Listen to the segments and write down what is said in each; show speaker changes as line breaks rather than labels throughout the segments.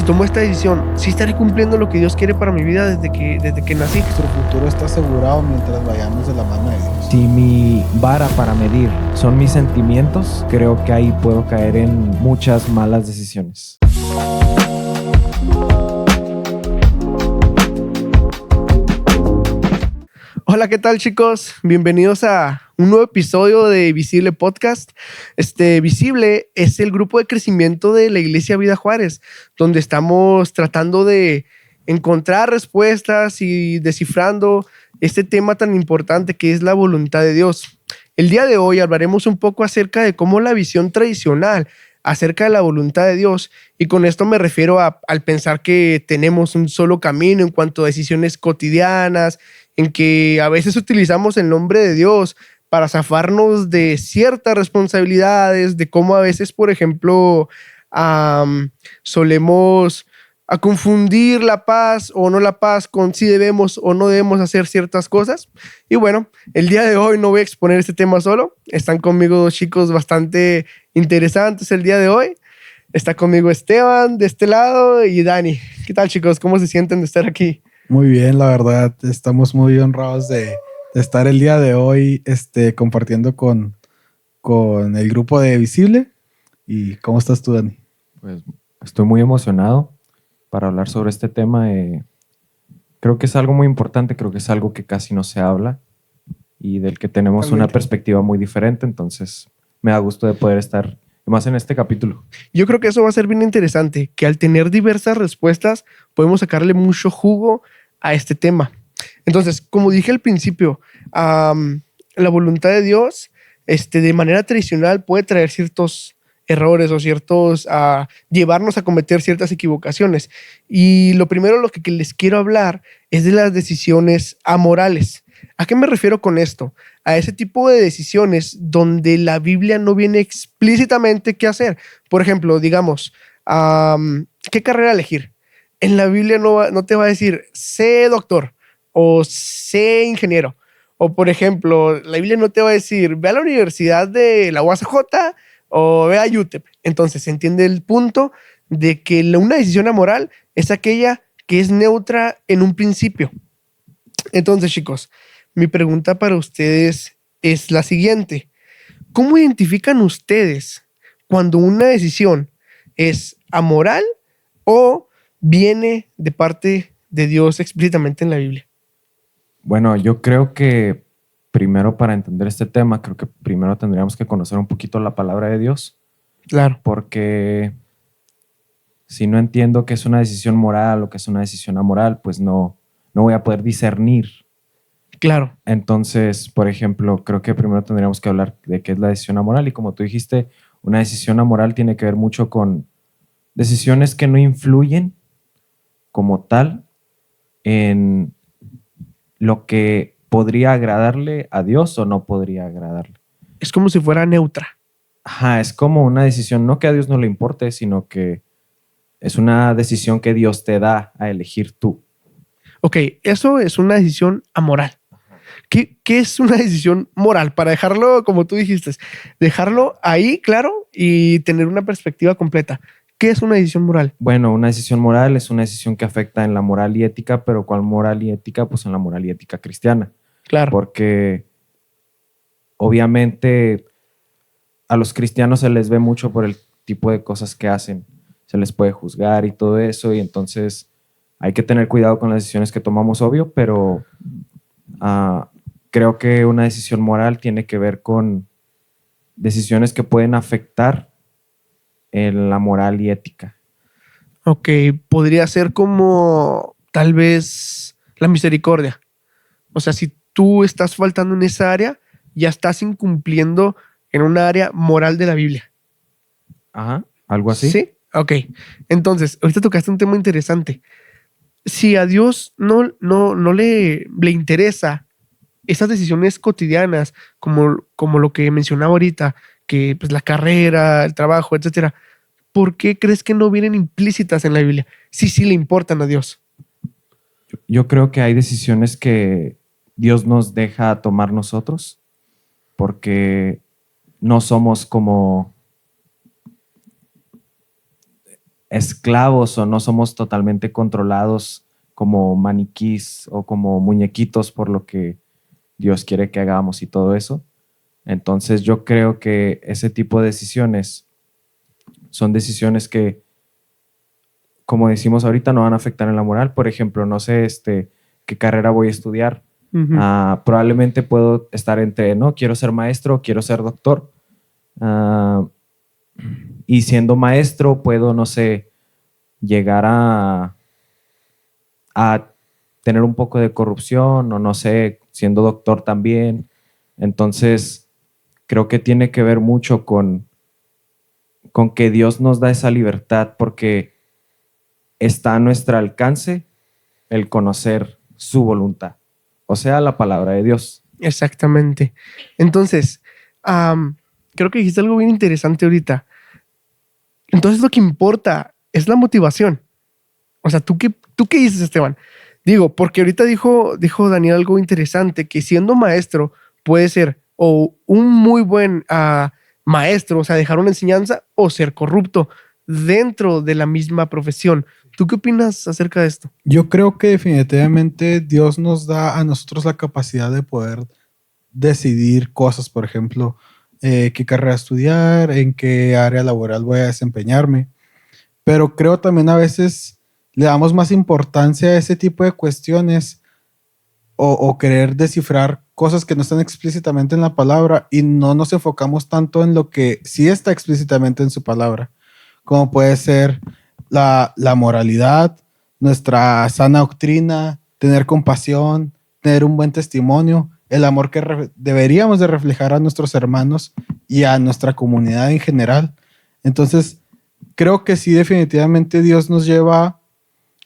tomo esta decisión, sí estaré cumpliendo lo que Dios quiere para mi vida desde que nací.
Nuestro futuro está asegurado mientras vayamos de la mano de Dios.
Si mi vara para medir son mis sentimientos, creo que ahí puedo caer en muchas malas decisiones.
Hola, ¿qué tal, chicos? Bienvenidos a un nuevo episodio de Visible Podcast. Visible es el grupo de crecimiento de la Iglesia Vida Juárez, donde estamos tratando de encontrar respuestas y descifrando este tema tan importante que es la voluntad de Dios. El día de hoy hablaremos un poco acerca de cómo la visión tradicional acerca de la voluntad de Dios, y con esto me refiero al pensar que tenemos un solo camino en cuanto a decisiones cotidianas, en que a veces utilizamos el nombre de Dios para zafarnos de ciertas responsabilidades, de cómo a veces, por ejemplo, solemos a confundir la paz o no la paz con si debemos o no debemos hacer ciertas cosas. Y bueno, el día de hoy no voy a exponer este tema solo. Están conmigo dos chicos bastante interesantes el día de hoy. Está conmigo Esteban de este lado y Dani. ¿Qué tal, chicos? ¿Cómo se sienten de estar aquí?
Muy bien, la verdad, estamos muy honrados de estar el día de hoy compartiendo con el grupo de Visible. ¿Y cómo estás tú, Dani?
Pues estoy muy emocionado para hablar sobre este tema. Creo que es algo muy importante, creo que es algo que casi no se habla y del que tenemos una perspectiva muy diferente, entonces me da gusto de poder estar más en este capítulo.
Yo creo que eso va a ser bien interesante, que al tener diversas respuestas podemos sacarle mucho jugo a este tema. Entonces, como dije al principio, la voluntad de Dios de manera tradicional puede traer ciertos errores o llevarnos a cometer ciertas equivocaciones. Y lo primero lo que les quiero hablar es de las decisiones amorales. ¿A qué me refiero con esto? A ese tipo de decisiones donde la Biblia no viene explícitamente qué hacer. Por ejemplo, digamos, ¿qué carrera elegir? En la Biblia no te va a decir, sé doctor o sé ingeniero. O, por ejemplo, la Biblia no te va a decir, ve a la universidad de la UACJ o ve a UTEP. Entonces, se entiende el punto de que una decisión amoral es aquella que es neutra en un principio. Entonces, chicos, mi pregunta para ustedes es la siguiente. ¿Cómo identifican ustedes cuando una decisión es amoral o viene de parte de Dios explícitamente en la Biblia?
Bueno, yo creo que primero, para entender este tema, creo que primero tendríamos que conocer un poquito la palabra de Dios.
Claro.
Porque si no entiendo qué es una decisión moral o qué es una decisión amoral, pues no voy a poder discernir.
Claro.
Entonces, por ejemplo, creo que primero tendríamos que hablar de qué es la decisión amoral. Y como tú dijiste, una decisión amoral tiene que ver mucho con decisiones que no influyen como tal en lo que podría agradarle a Dios o no podría agradarle.
Es como si fuera neutra.
Ajá, es como una decisión, no que a Dios no le importe, sino que es una decisión que Dios te da a elegir tú.
Ok, eso es una decisión amoral. ¿Qué es una decisión moral? Para dejarlo, como tú dijiste, dejarlo ahí, claro, y tener una perspectiva completa. ¿Qué es una decisión moral?
Bueno, una decisión moral es una decisión que afecta en la moral y ética, pero ¿cuál moral y ética? Pues en la moral y ética cristiana.
Claro.
Porque obviamente a los cristianos se les ve mucho por el tipo de cosas que hacen. Se les puede juzgar y todo eso, y entonces hay que tener cuidado con las decisiones que tomamos, obvio, pero creo que una decisión moral tiene que ver con decisiones que pueden afectar en la moral y ética.
Ok, podría ser como tal vez la misericordia. O sea, si tú estás faltando en esa área, ya estás incumpliendo en una área moral de la Biblia.
Ajá, algo así.
Sí, ok. Entonces, ahorita tocaste un tema interesante. Si a Dios no le interesa esas decisiones cotidianas, como lo que mencionaba ahorita, que pues la carrera, el trabajo, etcétera, ¿por qué crees que no vienen implícitas en la Biblia? Sí le importan a Dios.
Yo creo que hay decisiones que Dios nos deja tomar nosotros porque no somos como esclavos o no somos totalmente controlados como maniquís o como muñequitos por lo que Dios quiere que hagamos y todo eso. Entonces yo creo que ese tipo de decisiones son decisiones que, como decimos ahorita, no van a afectar en la moral. Por ejemplo, no sé qué carrera voy a estudiar.
Ujú.
Probablemente puedo estar entre, no, quiero ser maestro, quiero ser doctor. Y siendo maestro puedo, no sé, llegar a tener un poco de corrupción o no sé, siendo doctor también. Entonces, creo que tiene que ver mucho con que Dios nos da esa libertad porque está a nuestro alcance el conocer su voluntad, o sea, la palabra de Dios.
Exactamente. Entonces, creo que dijiste algo bien interesante ahorita. Entonces lo que importa es la motivación. O sea, ¿tú qué dices, Esteban? Digo, porque ahorita dijo Daniel algo interesante, que siendo maestro puede ser o un muy buen maestro, o sea, dejar una enseñanza, o ser corrupto dentro de la misma profesión. ¿Tú qué opinas acerca de esto?
Yo creo que definitivamente Dios nos da a nosotros la capacidad de poder decidir cosas, por ejemplo, qué carrera estudiar, en qué área laboral voy a desempeñarme. Pero creo también a veces le damos más importancia a ese tipo de cuestiones o querer descifrar cosas que no están explícitamente en la palabra y no nos enfocamos tanto en lo que sí está explícitamente en su palabra, como puede ser la moralidad, nuestra sana doctrina, tener compasión, tener un buen testimonio, el amor que deberíamos de reflejar a nuestros hermanos y a nuestra comunidad en general. Entonces, creo que sí, definitivamente Dios nos lleva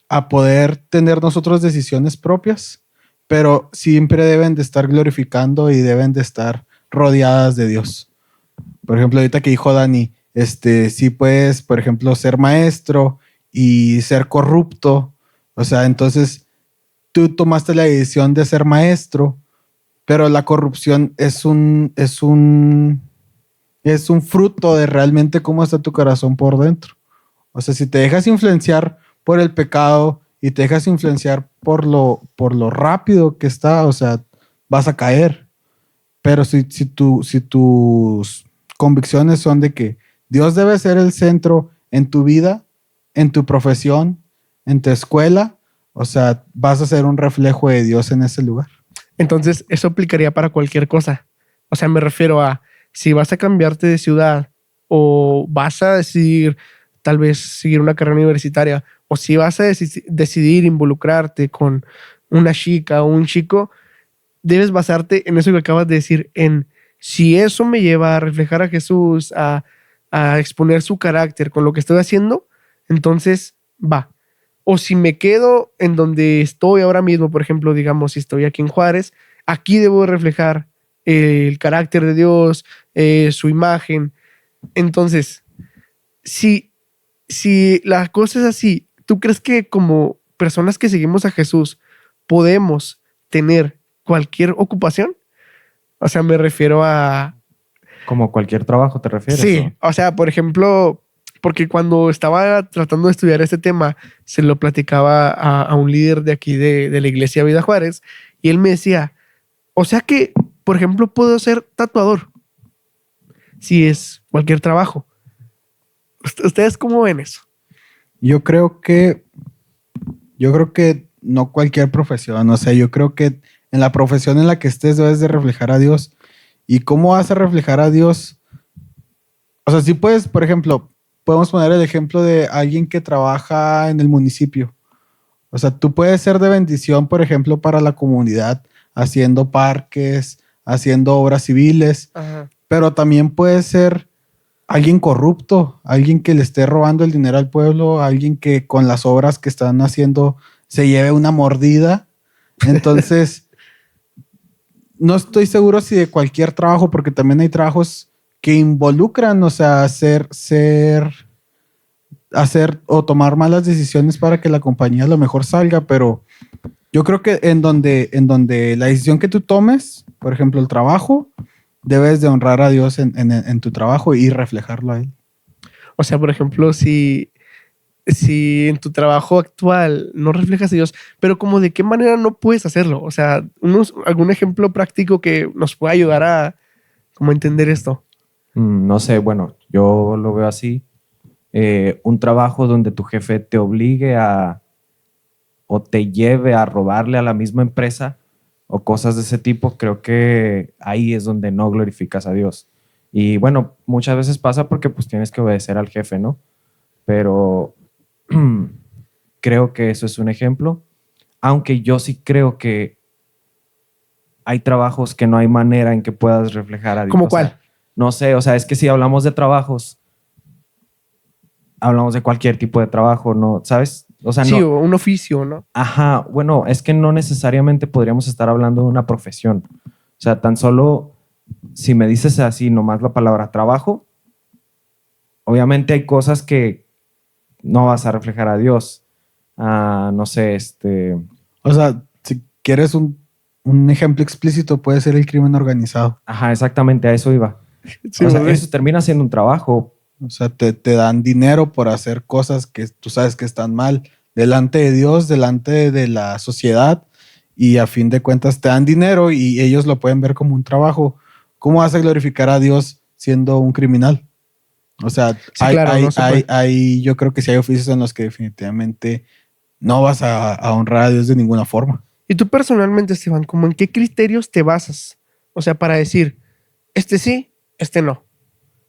a poder tener nosotros decisiones propias, pero siempre deben de estar glorificando y deben de estar rodeadas de Dios. Por ejemplo, ahorita que dijo Dani, sí puedes, por ejemplo, ser maestro y ser corrupto. O sea, entonces tú tomaste la decisión de ser maestro, pero la corrupción es un fruto de realmente cómo está tu corazón por dentro. O sea, si te dejas influenciar por el pecado y te dejas influenciar por lo rápido que está, o sea, vas a caer. Pero si tus convicciones son de que Dios debe ser el centro en tu vida, en tu profesión, en tu escuela, o sea, vas a ser un reflejo de Dios en ese lugar.
Entonces, eso aplicaría para cualquier cosa. O sea, me refiero a si vas a cambiarte de ciudad o vas a decidir tal vez seguir una carrera universitaria o si vas a decidir involucrarte con una chica o un chico, debes basarte en eso que acabas de decir, en si eso me lleva a reflejar a Jesús, a exponer su carácter con lo que estoy haciendo, entonces va. O si me quedo en donde estoy ahora mismo, por ejemplo, digamos, si estoy aquí en Juárez, aquí debo reflejar el carácter de Dios, su imagen. Entonces, si la cosa es así, ¿tú crees que como personas que seguimos a Jesús podemos tener cualquier ocupación? O sea, me refiero a...
Como cualquier trabajo, ¿te refieres?
Sí, o sea, por ejemplo, porque cuando estaba tratando de estudiar este tema, se lo platicaba a un líder de aquí de la iglesia Vida Juárez, y él me decía, o sea que, por ejemplo, puedo ser tatuador, si es cualquier trabajo. ¿Ustedes cómo ven eso?
Yo creo que no cualquier profesión, o sea, yo creo que en la profesión en la que estés debes de reflejar a Dios. ¿Y cómo vas a reflejar a Dios? O sea, si puedes, por ejemplo, podemos poner el ejemplo de alguien que trabaja en el municipio. O sea, tú puedes ser de bendición, por ejemplo, para la comunidad, haciendo parques, haciendo obras civiles,
Ajá.
pero también puedes ser alguien corrupto, alguien que le esté robando el dinero al pueblo, alguien que con las obras que están haciendo se lleve una mordida. Entonces, no estoy seguro si de cualquier trabajo, porque también hay trabajos que involucran, o sea, hacer o tomar malas decisiones para que la compañía a lo mejor salga, pero yo creo que en donde la decisión que tú tomes, por ejemplo, el trabajo, debes de honrar a Dios en tu trabajo y reflejarlo a Él.
O sea, por ejemplo, si si en tu trabajo actual no reflejas a Dios, pero como de qué manera no puedes hacerlo. O sea, algún ejemplo práctico que nos pueda ayudar a como entender esto.
No sé, bueno, yo lo veo así. Un trabajo donde tu jefe te obligue a o te lleve a robarle a la misma empresa o cosas de ese tipo, creo que ahí es donde no glorificas a Dios. Y bueno, muchas veces pasa porque pues tienes que obedecer al jefe, ¿no? Pero creo que eso es un ejemplo, aunque yo sí creo que hay trabajos que no hay manera en que puedas reflejar a Dios.
¿Cómo
O sea,
cuál?
no sé, o sea, es que si hablamos de trabajos, hablamos de cualquier tipo de trabajo, ¿no? ¿Sabes? O sea,
Sí,
no.
o un oficio, ¿no?
Ajá, bueno, es que no necesariamente podríamos estar hablando de una profesión. O sea, tan solo si me dices así nomás la palabra trabajo, obviamente hay cosas que no vas a reflejar a Dios. No sé,
O sea, si quieres un ejemplo explícito, puede ser el crimen organizado.
ajá, exactamente a eso iba.
Sí,
O sea,
pues,
eso termina siendo un trabajo.
O sea, te dan dinero por hacer cosas que tú sabes que están mal delante de Dios, delante de la sociedad, y a fin de cuentas te dan dinero y ellos lo pueden ver como un trabajo. ¿Cómo vas a glorificar a Dios siendo un criminal? O sea,
sí, claro, no se puede.
yo creo que sí hay oficios en los que definitivamente no vas a honrar a Dios de ninguna forma.
Y tú personalmente, Esteban, ¿cómo en qué criterios te basas? O sea, para decir, este sí, este no.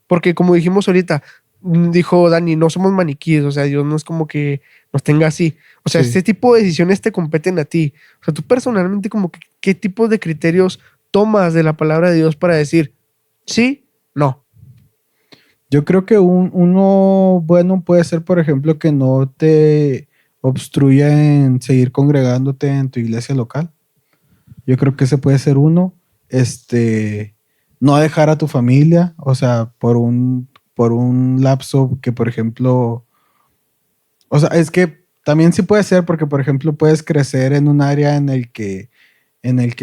Porque como dijimos ahorita, dijo Dani, no somos maniquíes, o sea, Dios no es como que nos tenga así. O sea,
Sí.
este tipo de decisiones te competen a ti. O sea, tú personalmente, como que, ¿qué tipo de criterios tomas de la palabra de Dios para decir, sí, no?
Yo creo que uno bueno puede ser, por ejemplo, que no te obstruya en seguir congregándote en tu iglesia local. Yo creo que ese puede ser uno. No dejar a tu familia, o sea, por un lapso que, por ejemplo, o sea, es que también sí puede ser porque, por ejemplo, puedes crecer en un área en el que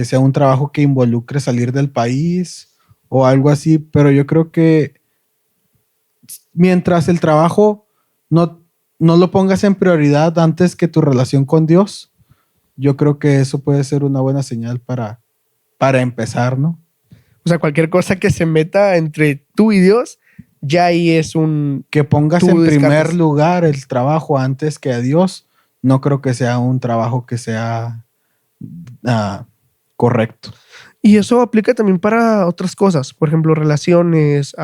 sea un trabajo que involucre salir del país o algo así, pero yo creo que mientras el trabajo no, no lo pongas en prioridad antes que tu relación con Dios, yo creo que eso puede ser una buena señal para empezar, ¿no?
O sea, cualquier cosa que se meta entre tú y Dios, ya ahí es un...
Que pongas
Tú
en primer
descartas.
lugar el trabajo antes que a Dios, no creo que sea un trabajo que sea correcto.
Y eso aplica también para otras cosas, por ejemplo, relaciones,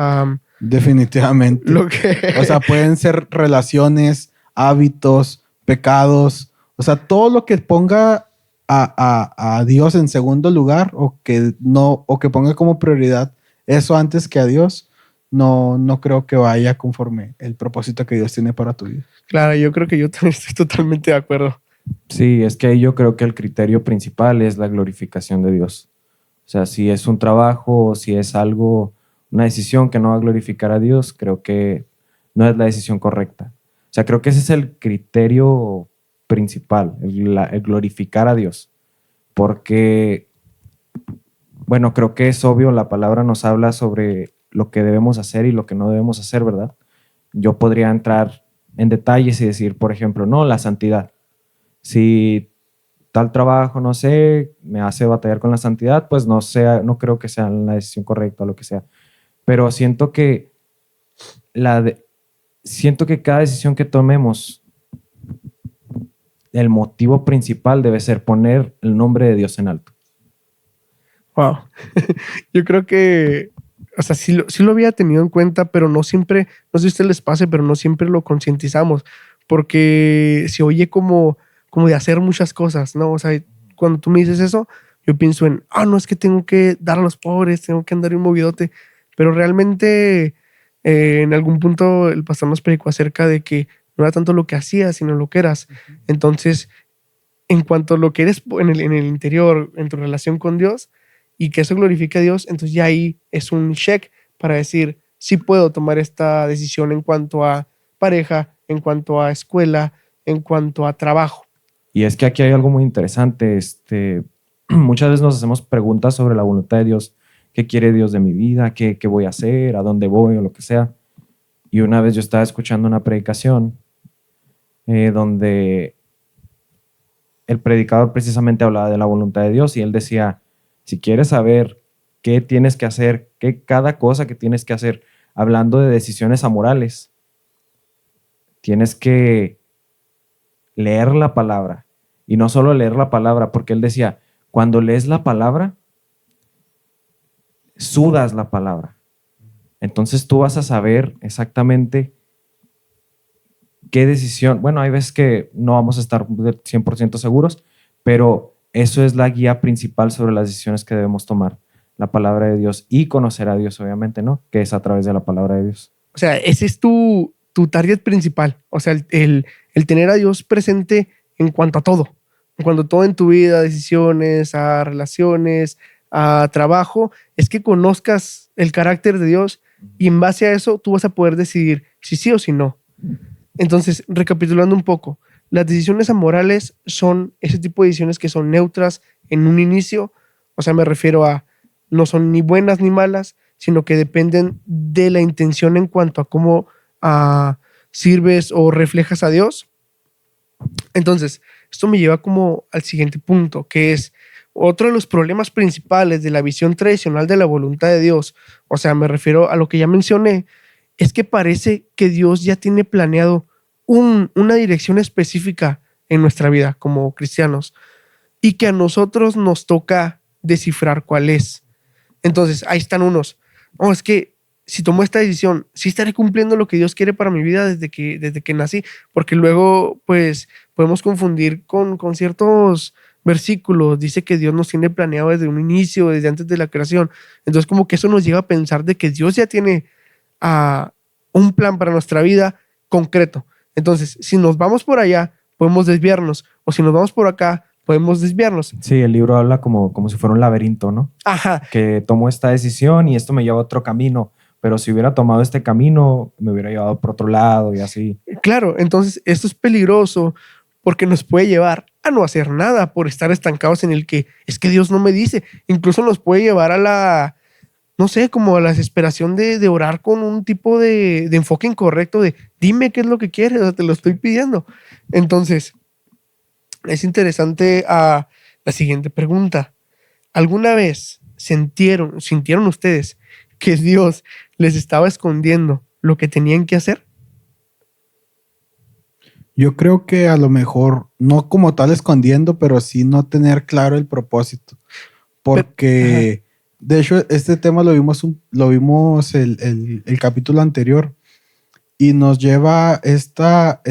Definitivamente.
lo que...
O sea, pueden ser relaciones, hábitos, pecados, o sea, todo lo que ponga a Dios en segundo lugar o que no, o que ponga como prioridad eso antes que a Dios, no creo que vaya conforme el propósito que Dios tiene para tu vida.
Claro, yo creo que yo también estoy totalmente de acuerdo.
Sí, es que ahí yo creo que el criterio principal es la glorificación de Dios. O sea, si es un trabajo o si es algo, una decisión que no va a glorificar a Dios, creo que no es la decisión correcta. O sea, creo que ese es el criterio principal, el glorificar a Dios. Porque, bueno, creo que es obvio, la palabra nos habla sobre lo que debemos hacer y lo que no debemos hacer, ¿verdad? Yo podría entrar en detalles y decir, por ejemplo, no, la santidad. Si tal trabajo, no sé, me hace batallar con la santidad, pues no sea, no creo que sea la decisión correcta o lo que sea. Pero siento que siento que cada decisión que tomemos, el motivo principal debe ser poner el nombre de Dios en alto.
Wow. Yo creo que, o sea, sí lo había tenido en cuenta, pero no siempre, no sé si a usted les pase, pero no siempre lo concientizamos, porque se oye como de hacer muchas cosas, ¿no? O sea, cuando tú me dices eso, yo pienso en, no, es que tengo que dar a los pobres, tengo que andar un movidote, pero realmente en algún punto el pastor nos predicó acerca de que no era tanto lo que hacías, sino lo que eras. Entonces, en cuanto a lo que eres en el interior, en tu relación con Dios, y que eso glorifique a Dios, entonces ya ahí es un check para decir, sí puedo tomar esta decisión en cuanto a pareja, en cuanto a escuela, en cuanto a trabajo.
Y es que aquí hay algo muy interesante. Muchas veces nos hacemos preguntas sobre la voluntad de Dios. ¿Qué quiere Dios de mi vida? ¿Qué voy a hacer? ¿A dónde voy? O lo que sea. Y una vez yo estaba escuchando una predicación donde el predicador precisamente hablaba de la voluntad de Dios y él decía, si quieres saber qué tienes que hacer, cada cosa que tienes que hacer, hablando de decisiones amorales, tienes que leer la palabra. Y no solo leer la palabra, porque él decía, cuando lees la palabra, sudas la palabra. Entonces tú vas a saber exactamente qué decisión. Bueno, hay veces que no vamos a estar 100% seguros, pero eso es la guía principal sobre las decisiones que debemos tomar. La palabra de Dios y conocer a Dios, obviamente, ¿no? Que es a través de la palabra de Dios.
O sea, ese es tu target principal. O sea, el tener a Dios presente en cuanto a todo. En cuanto a todo en tu vida, decisiones, a relaciones, a trabajo, es que conozcas el carácter de Dios y en base a eso tú vas a poder decidir si sí o si no. Entonces, recapitulando un poco, las decisiones amorales son ese tipo de decisiones que son neutras en un inicio. O sea, me refiero a no son ni buenas ni malas, sino que dependen de la intención en cuanto a cómo sirves o reflejas a Dios. Entonces, esto me lleva como al siguiente punto, que es otro de los problemas principales de la visión tradicional de la voluntad de Dios. O sea, me refiero a lo que ya mencioné, es que parece que Dios ya tiene planeado una dirección específica en nuestra vida como cristianos y que a nosotros nos toca descifrar cuál es. Entonces, ahí están unos. Oh, es que si tomo esta decisión, sí estaré cumpliendo lo que Dios quiere para mi vida desde que nací, porque luego, pues, podemos confundir con ciertos versículos. Dice que Dios nos tiene planeado desde un inicio, desde antes de la creación. Entonces, como que eso nos lleva a pensar de que Dios ya tiene un plan para nuestra vida concreto. Entonces, si nos vamos por allá, podemos desviarnos, o si nos vamos por acá, podemos desviarnos.
Sí, el libro habla como si fuera un laberinto, ¿no?
Ajá.
Que tomo esta decisión y esto me lleva a otro camino, pero si hubiera tomado este camino, me hubiera llevado por otro lado y así.
Claro, entonces esto es peligroso porque nos puede llevar a no hacer nada por estar estancados en el que es que Dios no me dice. Incluso nos puede llevar a la, no sé, como a la desesperación de orar con un tipo de enfoque incorrecto de dime qué es lo que quieres, o sea, te lo estoy pidiendo. Entonces, es interesante la siguiente pregunta. ¿Alguna vez sintieron ustedes que Dios les estaba escondiendo lo que tenían que hacer?
Yo creo que a lo mejor, no como tal escondiendo, pero sí no tener claro el propósito. Porque, de hecho, este tema lo vimos el capítulo anterior y nos lleva esta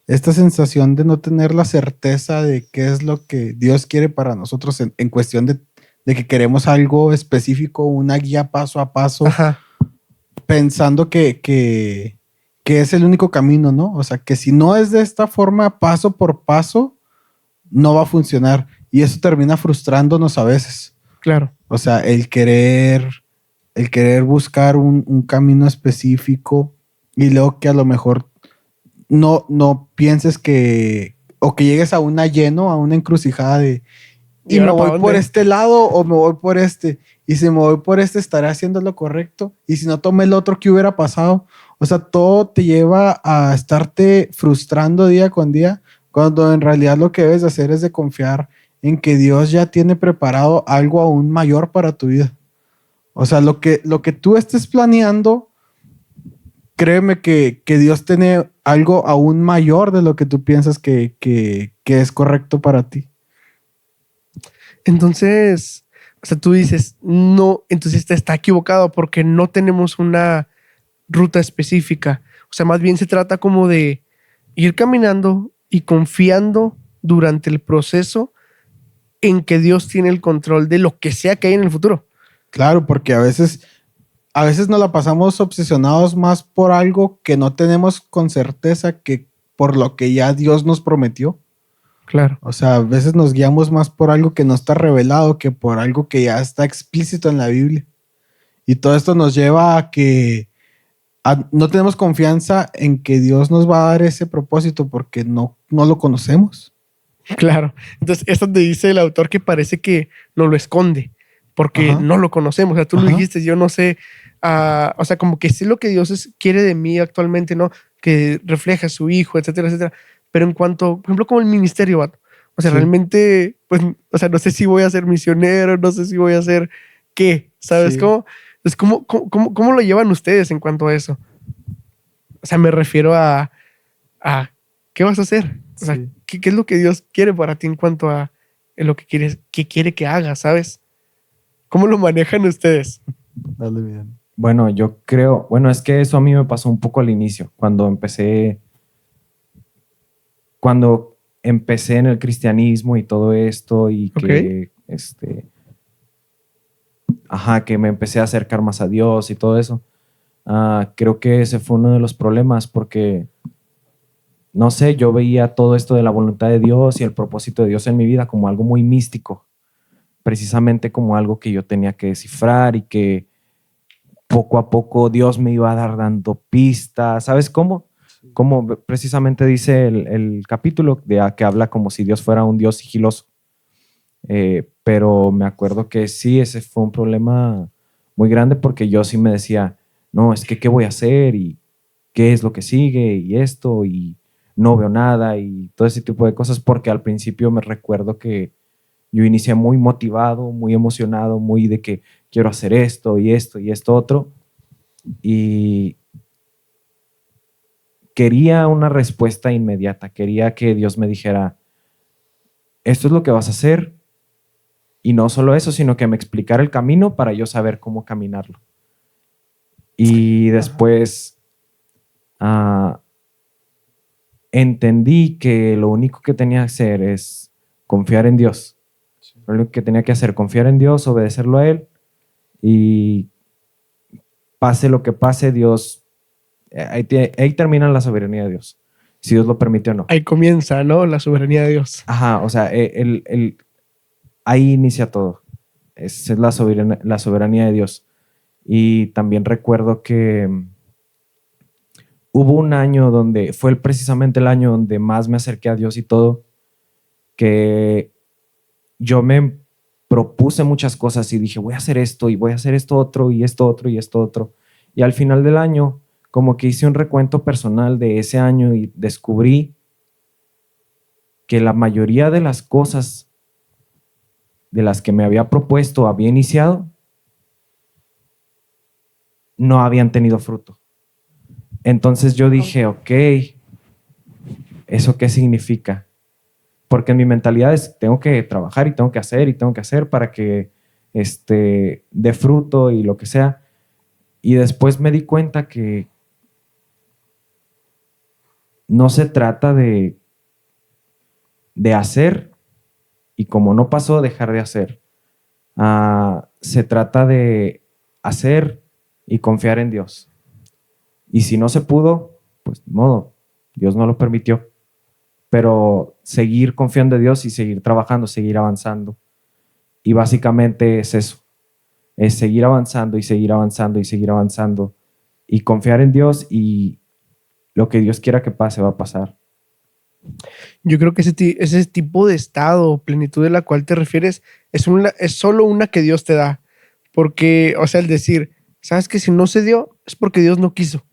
sensación de no tener la certeza de qué es lo que Dios quiere para nosotros en cuestión de que queremos algo específico, una guía paso a paso, pensando que es el único camino, ¿no? O sea, que si no es de esta forma, paso por paso, no va a funcionar. Y eso termina frustrándonos a veces.
Claro.
O sea, el querer buscar un camino específico y luego que a lo mejor no pienses o que llegues a una encrucijada de ¿y me voy por este lado o me voy por este? Y si me voy por este, ¿estaré haciendo lo correcto? Y si no tomé el otro, ¿qué hubiera pasado? O sea, todo te lleva a estarte frustrando día con día, cuando en realidad lo que debes hacer es de confiar en que Dios ya tiene preparado algo aún mayor para tu vida. O sea, lo que tú estés planeando, créeme que Dios tiene algo aún mayor de lo que tú piensas que es correcto para ti.
Entonces, o sea, tú dices, no, entonces está equivocado porque no tenemos una ruta específica. O sea, más bien se trata como de ir caminando y confiando durante el proceso en que Dios tiene el control de lo que sea que hay en el futuro.
Claro, porque a veces nos la pasamos obsesionados más por algo que no tenemos con certeza que por lo que ya Dios nos prometió.
Claro.
O sea, a veces nos guiamos más por algo que no está revelado que por algo que ya está explícito en la Biblia. Y todo esto nos lleva a que no tenemos confianza en que Dios nos va a dar ese propósito porque no lo conocemos.
Claro. Entonces, esto te dice el autor que parece que nos lo esconde porque no lo conocemos. O sea, tú lo dijiste, yo no sé. O sea, como que sé lo que Dios quiere de mí actualmente, ¿no? que refleja a su hijo, etcétera, etcétera. Pero en cuanto, por ejemplo, como el ministerio, vato. O sea,
Sí.
realmente, pues, o sea, no sé si voy a ser misionero, no sé si voy a ser qué, ¿sabes
Sí.
cómo? Entonces, ¿cómo lo llevan ustedes en cuanto a eso? O sea, me refiero a ¿qué vas a hacer? O sea,
Sí.
¿qué es lo que Dios quiere para ti en cuanto a lo que quiere que hagas, ¿sabes? ¿Cómo lo manejan ustedes?
Dale bien.
Bueno, yo creo, bueno, es que eso a mí me pasó un poco al inicio, cuando empecé en el cristianismo y todo esto y
Ok.
que, que me empecé a acercar más a Dios y todo eso. Creo que ese fue uno de los problemas porque, no sé, yo veía todo esto de la voluntad de Dios y el propósito de Dios en mi vida como algo muy místico, precisamente como algo que yo tenía que descifrar y que poco a poco Dios me iba a dar dando pistas. ¿Sabes cómo? Como precisamente dice el capítulo que habla como si Dios fuera un Dios sigiloso. Pero me acuerdo que sí, ese fue un problema muy grande porque yo sí me decía, no, es que qué voy a hacer y qué es lo que sigue y esto y no veo nada y todo ese tipo de cosas porque al principio me recuerdo que yo inicié muy motivado, muy emocionado, muy de que quiero hacer esto y esto y esto otro y quería una respuesta inmediata, quería que Dios me dijera, esto es lo que vas a hacer y no solo eso, sino que me explicara el camino para yo saber cómo caminarlo. Y después entendí que lo único que tenía que hacer es confiar en Dios. Lo único que tenía que hacer, confiar en Dios, obedecerlo a Él y pase lo que pase, Dios, ahí termina la soberanía de Dios, si Dios lo permite o no.
Ahí comienza, ¿no? La soberanía de Dios.
Ajá, o sea, ahí inicia todo. Es la soberanía de Dios. Y también recuerdo que hubo un año donde fue precisamente el año donde más me acerqué a Dios y todo, que yo me propuse muchas cosas y dije, voy a hacer esto y voy a hacer esto otro y esto otro y esto otro. Y al final del año, como que hice un recuento personal de ese año y descubrí que la mayoría de las cosas de las que me había propuesto, había iniciado, no habían tenido fruto. Entonces yo dije, ok, ¿eso qué significa? Porque en mi mentalidad es, tengo que trabajar y tengo que hacer para que dé fruto y lo que sea. Y después me di cuenta que no se trata de hacer y como no pasó, dejar de hacer. Se trata de hacer y confiar en Dios. Y si no se pudo, pues de modo, Dios no lo permitió. Pero seguir confiando en Dios y seguir trabajando, seguir avanzando. Y básicamente es eso, es seguir avanzando y seguir avanzando y seguir avanzando y confiar en Dios y lo que Dios quiera que pase va a pasar.
Yo creo que ese tipo de estado o plenitud de la cual te refieres es solo una que Dios te da. Porque, o sea, el decir, sabes que si no se dio es porque Dios no quiso.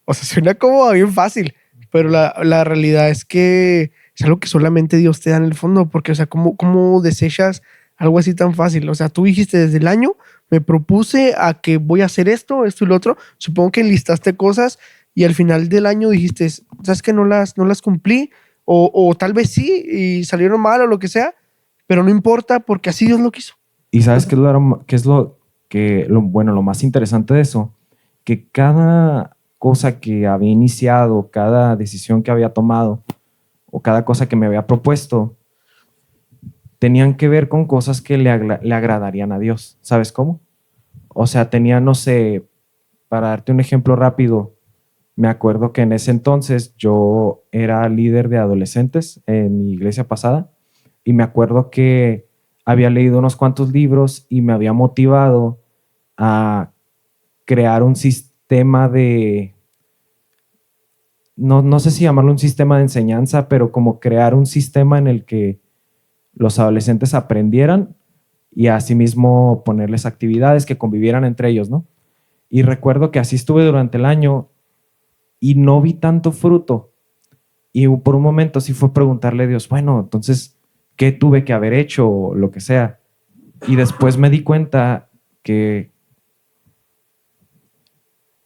O sea, suena como bien fácil, pero la realidad es que es algo que solamente Dios te da en el fondo. Porque, o sea, ¿cómo desechas algo así tan fácil? O sea, tú dijiste desde el año, me propuse a que voy a hacer esto, esto y lo otro. Supongo que enlistaste cosas y al final del año dijiste, sabes que no las cumplí. O tal vez sí y salieron mal o lo que sea, pero no importa porque así Dios lo quiso.
¿Y sabes qué es lo más interesante de eso? Que cada cosa que había iniciado, cada decisión que había tomado o cada cosa que me había propuesto, tenían que ver con cosas que le agradarían a Dios. ¿Sabes cómo? O sea, tenía, no sé, para darte un ejemplo rápido, me acuerdo que en ese entonces yo era líder de adolescentes en mi iglesia pasada y me acuerdo que había leído unos cuantos libros y me había motivado a crear un sistema no sé si llamarlo un sistema de enseñanza, pero como crear un sistema en el que los adolescentes aprendieran y asimismo ponerles actividades que convivieran entre ellos, ¿no? Y recuerdo que así estuve durante el año y no vi tanto fruto. Y por un momento sí fue preguntarle a Dios, bueno, entonces, ¿qué tuve que haber hecho o lo que sea? Y después me di cuenta que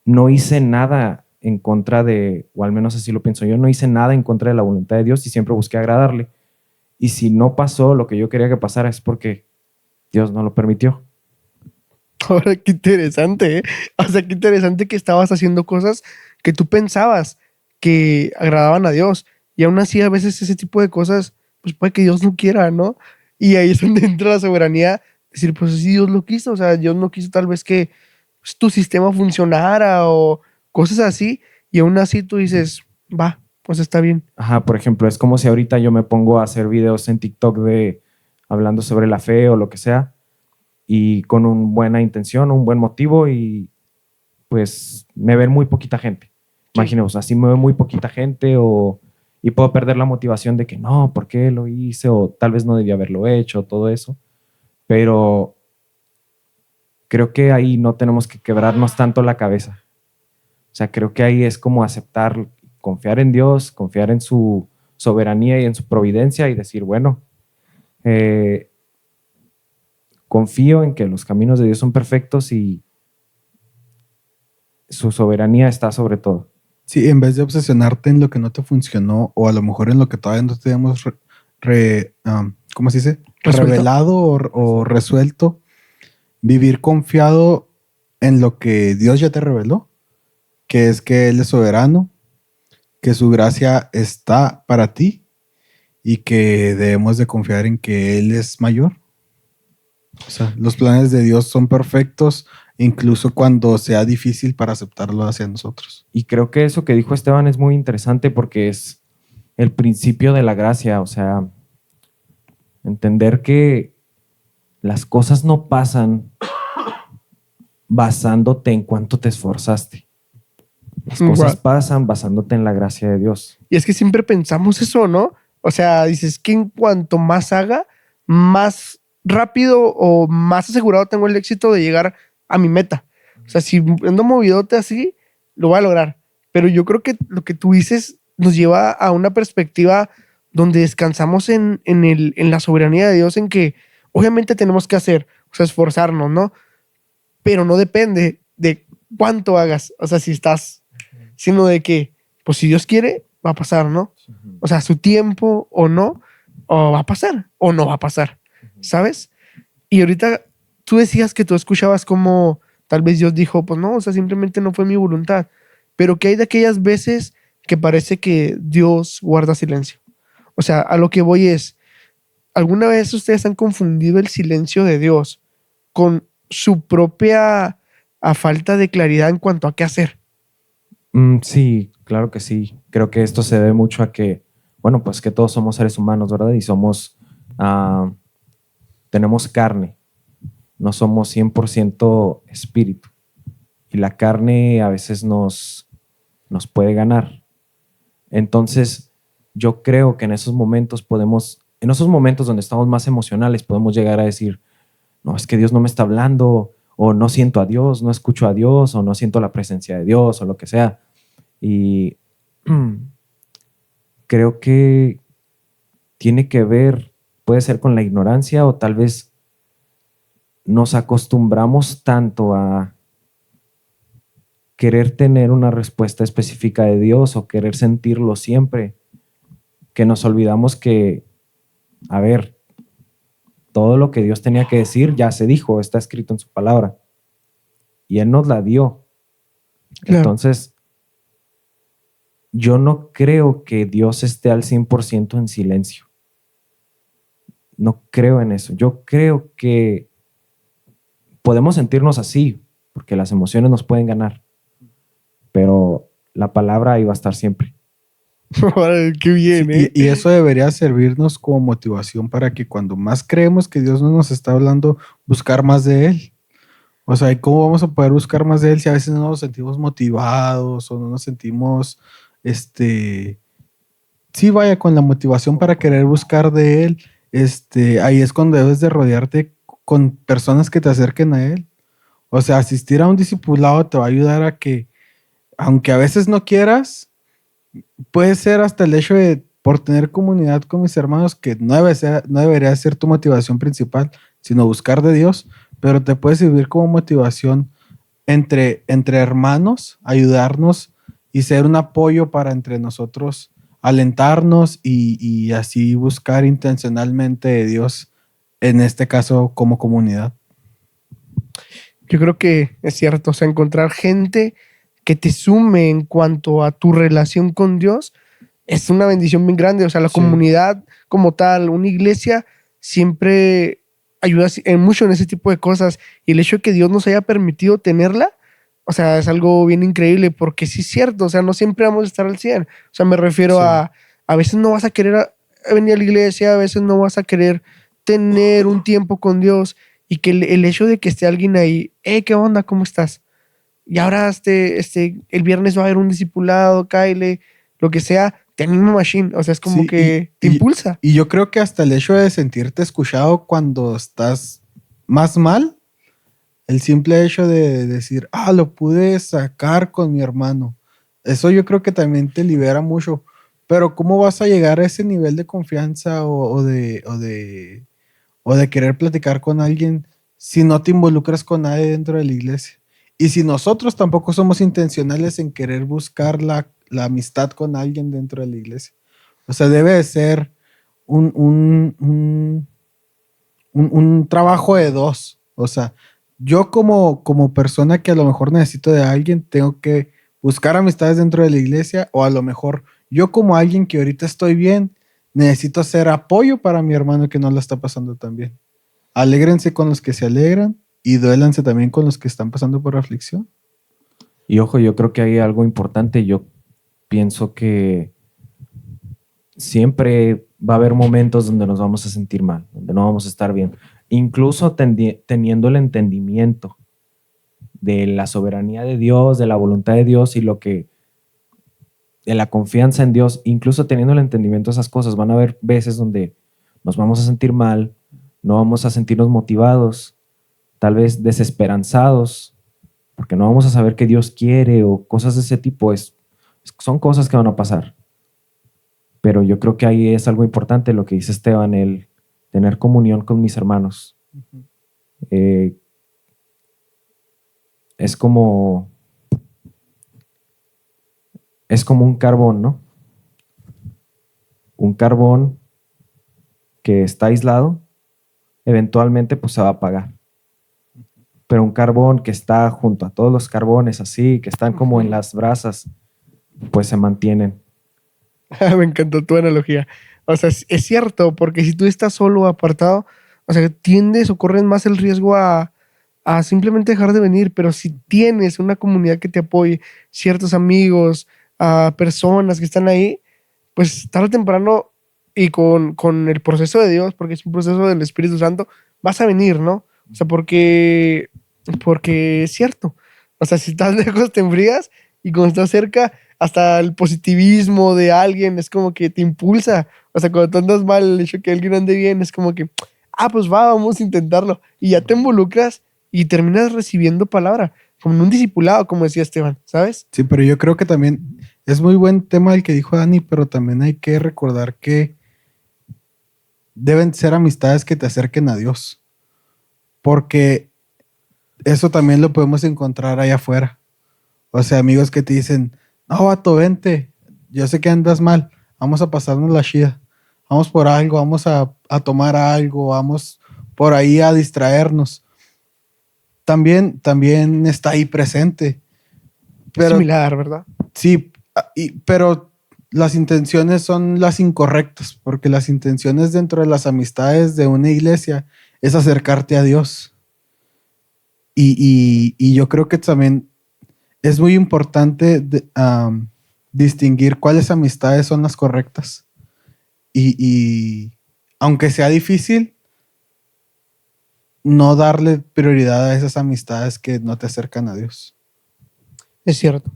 no hice nada en contra de, o al menos así lo pienso yo, no hice nada en contra de la voluntad de Dios y siempre busqué agradarle. Y si no pasó lo que yo quería que pasara es porque Dios no lo permitió.
Ahora, qué interesante, ¿eh? O sea, qué interesante que estabas haciendo cosas que tú pensabas que agradaban a Dios. Y aún así, a veces ese tipo de cosas, pues puede que Dios no quiera, ¿no? Y ahí es donde entra la soberanía, decir, pues sí, Dios lo quiso. O sea, Dios no quiso tal vez que pues, tu sistema funcionara o cosas así. Y aún así tú dices, va, pues está bien.
Ajá, por ejemplo, es como si ahorita yo me pongo a hacer videos en TikTok de hablando sobre la fe o lo que sea y con una buena intención, un buen motivo y pues me ven muy poquita gente.
Sí.
Imaginemos, así me ve muy poquita gente y puedo perder la motivación de que no, ¿por qué lo hice? O tal vez no debía haberlo hecho, todo eso. Pero creo que ahí no tenemos que quebrarnos tanto la cabeza. O sea, creo que ahí es como aceptar, confiar en Dios, confiar en su soberanía y en su providencia y decir, bueno, eh, confío en que los caminos de Dios son perfectos y su soberanía está sobre todo.
Sí, en vez de obsesionarte en lo que no te funcionó o a lo mejor en lo que todavía no te hemos ¿cómo se dice?
Resuelto.
Revelado o resuelto, vivir confiado en lo que Dios ya te reveló, que es que Él es soberano, que su gracia está para ti y que debemos de confiar en que Él es mayor. O sea, los planes de Dios son perfectos, incluso cuando sea difícil para aceptarlo hacia nosotros.
Y creo que eso que dijo Esteban es muy interesante porque es el principio de la gracia, o sea, entender que las cosas no pasan basándote en cuánto te esforzaste. Las cosas pasan basándote en la gracia de Dios.
Y es que siempre pensamos eso, ¿no? O sea, dices que en cuanto más haga, más rápido o más asegurado tengo el éxito de llegar a mi meta. O sea, si ando movidote así, lo voy a lograr. Pero yo creo que lo que tú dices nos lleva a una perspectiva donde descansamos en la soberanía de Dios, en que obviamente tenemos que hacer, o sea, esforzarnos, ¿no? Pero no depende de cuánto hagas, o sea, si estás, sino de que, pues si Dios quiere, va a pasar, ¿no? O sea, su tiempo o no, o va a pasar o no va a pasar, ¿sabes? Y ahorita tú decías que tú escuchabas como tal vez Dios dijo, pues no, o sea, simplemente no fue mi voluntad, pero que hay de aquellas veces que parece que Dios guarda silencio. O sea, a lo que voy es, ¿alguna vez ustedes han confundido el silencio de Dios con su propia falta de claridad en cuanto a qué hacer?
Sí, claro que sí. Creo que esto se debe mucho a que, bueno, pues que todos somos seres humanos, ¿verdad? Y tenemos carne, no somos 100% espíritu. Y la carne a veces nos puede ganar. Entonces, yo creo que en esos momentos donde estamos más emocionales, podemos llegar a decir, no, es que Dios no me está hablando, o no siento a Dios, no escucho a Dios, o no siento la presencia de Dios, o lo que sea. Y creo que tiene que ver, puede ser con la ignorancia, o tal vez nos acostumbramos tanto a querer tener una respuesta específica de Dios o querer sentirlo siempre, que nos olvidamos que, a ver, todo lo que Dios tenía que decir ya se dijo, está escrito en su palabra. Y Él nos la dio.
Claro.
Entonces, yo no creo que Dios esté al 100% en silencio. No creo en eso. Yo creo que podemos sentirnos así, porque las emociones nos pueden ganar, pero la palabra ahí va a estar siempre.
Qué bien, ¿eh?
Y eso debería servirnos como motivación para que cuando más creemos que Dios no nos está hablando, buscar más de Él. O sea, ¿y cómo vamos a poder buscar más de Él si a veces no nos sentimos motivados o no nos sentimos, sí, vaya, con la motivación para querer buscar de Él? Ahí es cuando debes de rodearte con personas que te acerquen a Él. O sea, asistir a un discipulado te va a ayudar aunque a veces no quieras, puede ser hasta el hecho de por tener comunidad con mis hermanos, que no debería ser tu motivación principal, sino buscar de Dios, pero te puede servir como motivación entre hermanos, ayudarnos y ser un apoyo para entre nosotros, alentarnos y así buscar intencionalmente de Dios, en este caso como comunidad.
Yo creo que es cierto, o sea, encontrar gente que te sume en cuanto a tu relación con Dios es una bendición bien grande. O sea, la
Sí.
comunidad como tal, una iglesia, siempre ayuda mucho en ese tipo de cosas. Y el hecho de que Dios nos haya permitido tenerla, o sea, es algo bien increíble, porque sí es cierto, o sea, no siempre vamos a estar al 100. O sea, me refiero
Sí.
a veces no vas a querer venir a la iglesia, a veces no vas a querer tener un tiempo con Dios, y que el hecho de que esté alguien ahí, ¿qué onda? ¿Cómo estás? Y ahora el viernes va a haber un discipulado, Kyle, lo que sea, te anima machine. O sea, es como
Sí,
que te impulsa.
y yo creo que hasta el hecho de sentirte escuchado cuando estás más mal, el simple hecho de decir, lo pude sacar con mi hermano, eso yo creo que también te libera mucho. Pero ¿cómo vas a llegar a ese nivel de confianza o de querer platicar con alguien si no te involucras con nadie dentro de la iglesia? Y si nosotros tampoco somos intencionales en querer buscar la amistad con alguien dentro de la iglesia. O sea, debe de ser un trabajo de dos. O sea, yo como persona que a lo mejor necesito de alguien, tengo que buscar amistades dentro de la iglesia, o a lo mejor yo como alguien que ahorita estoy bien, necesito ser apoyo para mi hermano que no la está pasando tan bien. Alégrense con los que se alegran y duélanse también con los que están pasando por aflicción.
Y ojo, yo creo que hay algo importante. Yo pienso que siempre va a haber momentos donde nos vamos a sentir mal, donde no vamos a estar bien. Incluso teniendo el entendimiento de la soberanía de Dios, de la voluntad de Dios y de la confianza en Dios, incluso teniendo el entendimiento de esas cosas, van a haber veces donde nos vamos a sentir mal, no vamos a sentirnos motivados, tal vez desesperanzados, porque no vamos a saber qué Dios quiere o cosas de ese tipo. Son cosas que van a pasar. Pero yo creo que ahí es algo importante lo que dice Esteban, el tener comunión con mis hermanos. Es como un carbón, ¿no? Un carbón que está aislado, eventualmente pues se va a apagar. Pero un carbón que está junto a todos los carbones así, que están como en las brasas, pues se mantienen.
Me encantó tu analogía. O sea, es cierto, porque si tú estás solo o apartado, o sea, tiendes o corres más el riesgo a simplemente dejar de venir. Pero si tienes una comunidad que te apoye, ciertos amigos, a personas que están ahí, pues tarde o temprano, y con el proceso de Dios, porque es un proceso del Espíritu Santo, vas a venir, ¿no? O sea, porque es cierto. O sea, si estás lejos te enfrías, y cuando estás cerca, hasta el positivismo de alguien es como que te impulsa. O sea, cuando tú andas mal, el hecho de que alguien ande bien es como que, pues vamos a intentarlo. Y ya te involucras y terminas recibiendo palabra, como en un discipulado, como decía Esteban, ¿sabes?
Sí, pero yo creo que también es muy buen tema el que dijo Dani, pero también hay que recordar que deben ser amistades que te acerquen a Dios, porque eso también lo podemos encontrar allá afuera. O sea, amigos que te dicen, no, vato, vente, yo sé que andas mal, vamos a pasarnos la chida, vamos por algo, vamos a tomar algo, vamos por ahí a distraernos. También está ahí presente. Pero
Similar, ¿verdad?
sí, pero las intenciones son las incorrectas, porque las intenciones dentro de las amistades de una iglesia es acercarte a Dios. Y yo creo que también es muy importante distinguir cuáles amistades son las correctas. Y aunque sea difícil, no darle prioridad a esas amistades que no te acercan a Dios.
Es cierto.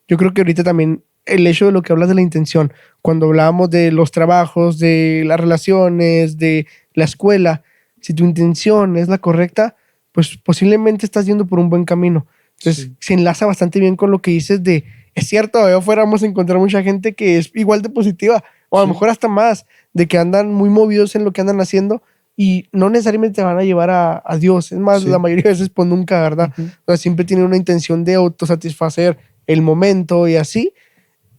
Yo creo que ahorita también el hecho de lo que hablas de la intención, cuando hablábamos de los trabajos, de las relaciones, de la escuela, si tu intención es la correcta, pues posiblemente estás yendo por un buen camino. Entonces,
Sí.
se enlaza bastante bien con lo que dices de es cierto, allá afuera vamos a encontrar mucha gente que es igual de positiva, o a lo
Sí.
mejor hasta más, de que andan muy movidos en lo que andan haciendo y no necesariamente te van a llevar a Dios. Es más,
Sí.
la mayoría de veces, pues nunca, ¿verdad?
Ujú.
O sea, siempre tienen una intención de autosatisfacer el momento y así.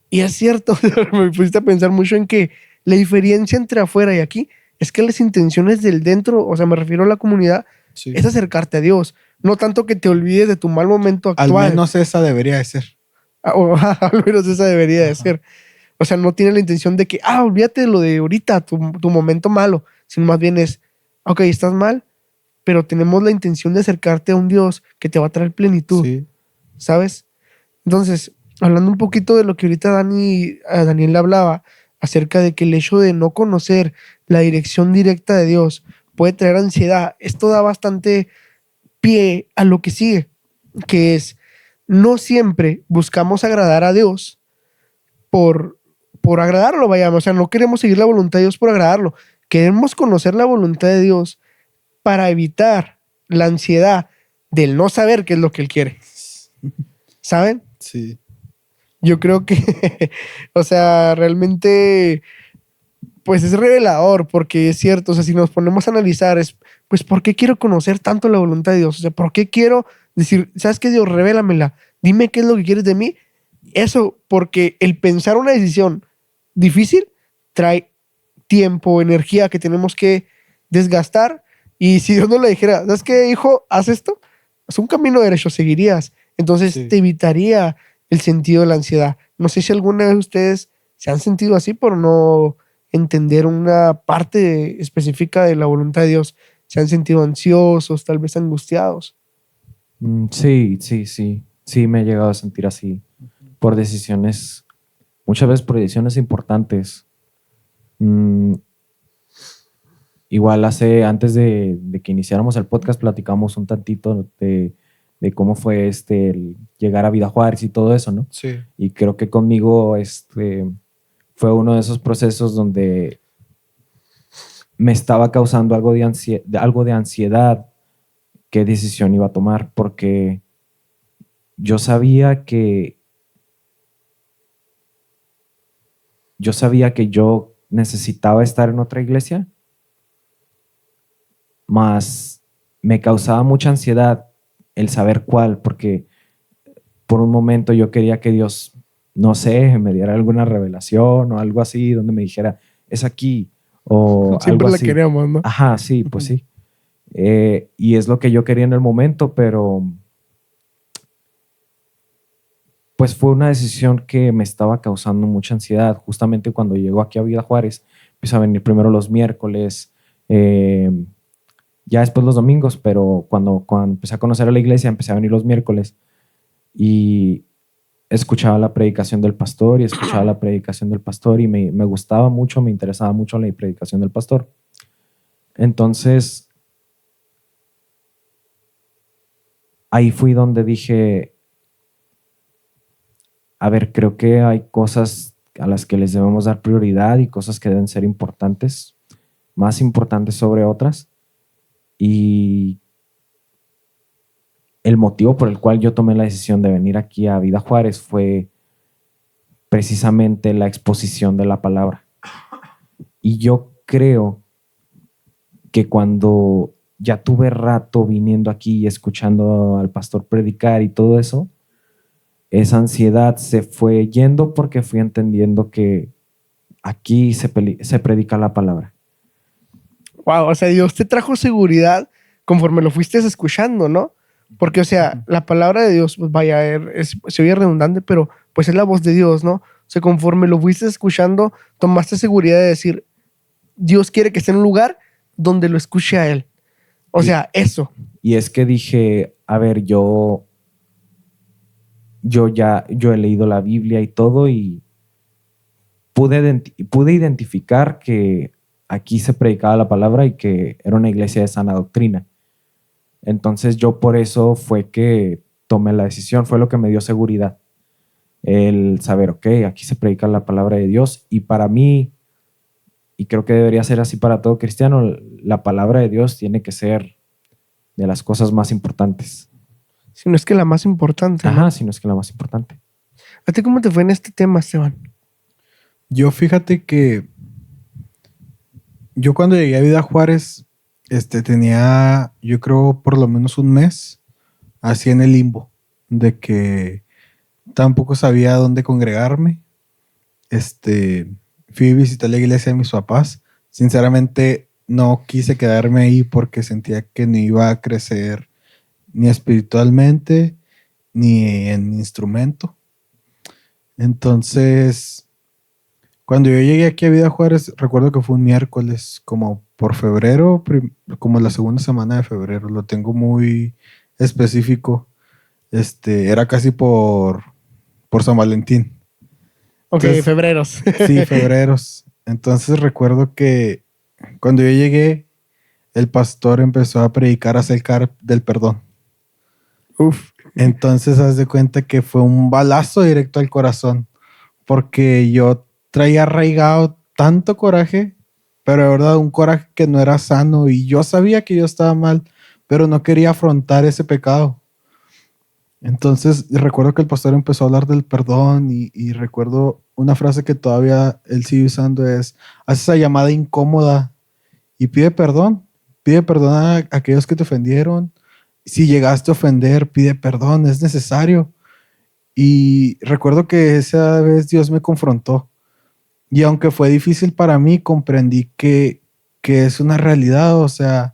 Y es cierto, me pusiste a pensar mucho en que la diferencia entre afuera y aquí es que las intenciones del dentro, o sea, me refiero a la comunidad,
Sí.
es acercarte a Dios. No tanto que te olvides de tu mal momento
Al
actual.
menos esa debería de ser.
O, al menos esa debería de
Ajá.
ser. O sea, no tiene la intención de que, olvídate de lo de ahorita, tu momento malo, sino más bien es, ok, estás mal, pero tenemos la intención de acercarte a un Dios que te va a traer plenitud,
Sí.
¿sabes? Entonces, hablando un poquito de lo que ahorita Daniel le hablaba, acerca de que el hecho de no conocer la dirección directa de Dios puede traer ansiedad, esto da bastante pie a lo que sigue, que es, no siempre buscamos agradar a Dios por agradarlo, vaya, o sea, no queremos seguir la voluntad de Dios por agradarlo, queremos conocer la voluntad de Dios para evitar la ansiedad del no saber qué es lo que Él quiere, ¿saben?
Sí.
Yo creo que, o sea, realmente, pues es revelador, porque es cierto, o sea, si nos ponemos a analizar, es, pues, ¿por qué quiero conocer tanto la voluntad de Dios? O sea, ¿por qué quiero decir, ¿sabes qué, Dios? Revélamela, dime qué es lo que quieres de mí. Eso, porque el pensar una decisión difícil trae tiempo, energía que tenemos que desgastar, y si Dios no le dijera, ¿sabes qué, hijo? Haz esto, es un camino derecho, seguirías. Entonces
Sí.
te evitaría el sentido de la ansiedad. No sé si alguna vez ustedes se han sentido así por no entender una parte específica de la voluntad de Dios. Se han sentido ansiosos, tal vez angustiados.
Sí, sí, sí. Sí, me he llegado a sentir así por decisiones, muchas veces por decisiones importantes. Mm, Igual antes de que iniciáramos el podcast, platicamos un tantito de cómo fue el llegar a Vida Juárez y todo eso, ¿no?
Sí.
Y creo que conmigo fue uno de esos procesos donde me estaba causando algo de ansiedad qué decisión iba a tomar, porque yo sabía que yo necesitaba estar en otra iglesia, más me causaba mucha ansiedad el saber cuál, porque por un momento yo quería que Dios, no sé, me diera alguna revelación o algo así, donde me dijera, es aquí, o
Siempre
algo
la
así.
queremos, ¿no?
Ajá, sí, pues sí. Y es lo que yo quería en el momento, pero pues fue una decisión que me estaba causando mucha ansiedad. Justamente cuando llego aquí a Vida Juárez, empecé a venir primero los miércoles, ya después los domingos, pero cuando empecé a conocer a la iglesia, empecé a venir los miércoles y escuchaba la predicación del pastor y me gustaba mucho, me interesaba mucho la predicación del pastor. Entonces, ahí fui donde dije, a ver, creo que hay cosas a las que les debemos dar prioridad y cosas que deben ser importantes, más importantes sobre otras. Y el motivo por el cual yo tomé la decisión de venir aquí a Vida Juárez fue precisamente la exposición de la palabra. Y yo creo que cuando ya tuve rato viniendo aquí y escuchando al pastor predicar y todo eso, esa ansiedad se fue yendo porque fui entendiendo que aquí se predica la palabra.
Wow, o sea, Dios te trajo seguridad conforme lo fuiste escuchando, ¿no? Porque, o sea, la palabra de Dios, pues vaya, se oye redundante, pero pues es la voz de Dios, ¿no? O sea, conforme lo fuiste escuchando, tomaste seguridad de decir, Dios quiere que esté en un lugar donde lo escuche a Él. O sea, eso.
Y es que dije, a ver, yo he leído la Biblia y todo y pude identificar que aquí se predicaba la palabra y que era una iglesia de sana doctrina. Entonces yo por eso fue que tomé la decisión, fue lo que me dio seguridad. El saber, ok, aquí se predica la palabra de Dios y para mí, y creo que debería ser así para todo cristiano, la palabra de Dios tiene que ser de las cosas más importantes.
Si no es que la más importante, ¿no?
Ajá, si no es que la más importante.
¿A ti cómo te fue en este tema, Esteban?
Yo fíjate que yo cuando llegué a Vida Juárez, tenía, yo creo, por lo menos un mes así en el limbo, de que tampoco sabía dónde congregarme. Fui a visitar la iglesia de mis papás. Sinceramente, no quise quedarme ahí porque sentía que no iba a crecer ni espiritualmente ni en mi instrumento. Entonces, cuando yo llegué aquí a Vida Juárez, recuerdo que fue un miércoles, como por febrero, como la segunda semana de febrero, lo tengo muy específico. Era casi por San Valentín.
Ok,
Entonces,
febreros.
Sí, febreros. Entonces recuerdo que cuando yo llegué, el pastor empezó a predicar acerca del perdón.
Uf.
Entonces haz de cuenta que fue un balazo directo al corazón, porque yo traía arraigado tanto coraje, pero de verdad un coraje que no era sano y yo sabía que yo estaba mal, pero no quería afrontar ese pecado. Entonces recuerdo que el pastor empezó a hablar del perdón y recuerdo una frase que todavía él sigue usando es, haz esa llamada incómoda y pide perdón a aquellos que te ofendieron. Si llegaste a ofender, pide perdón, es necesario. Y recuerdo que esa vez Dios me confrontó y aunque fue difícil para mí, comprendí que es una realidad, o sea,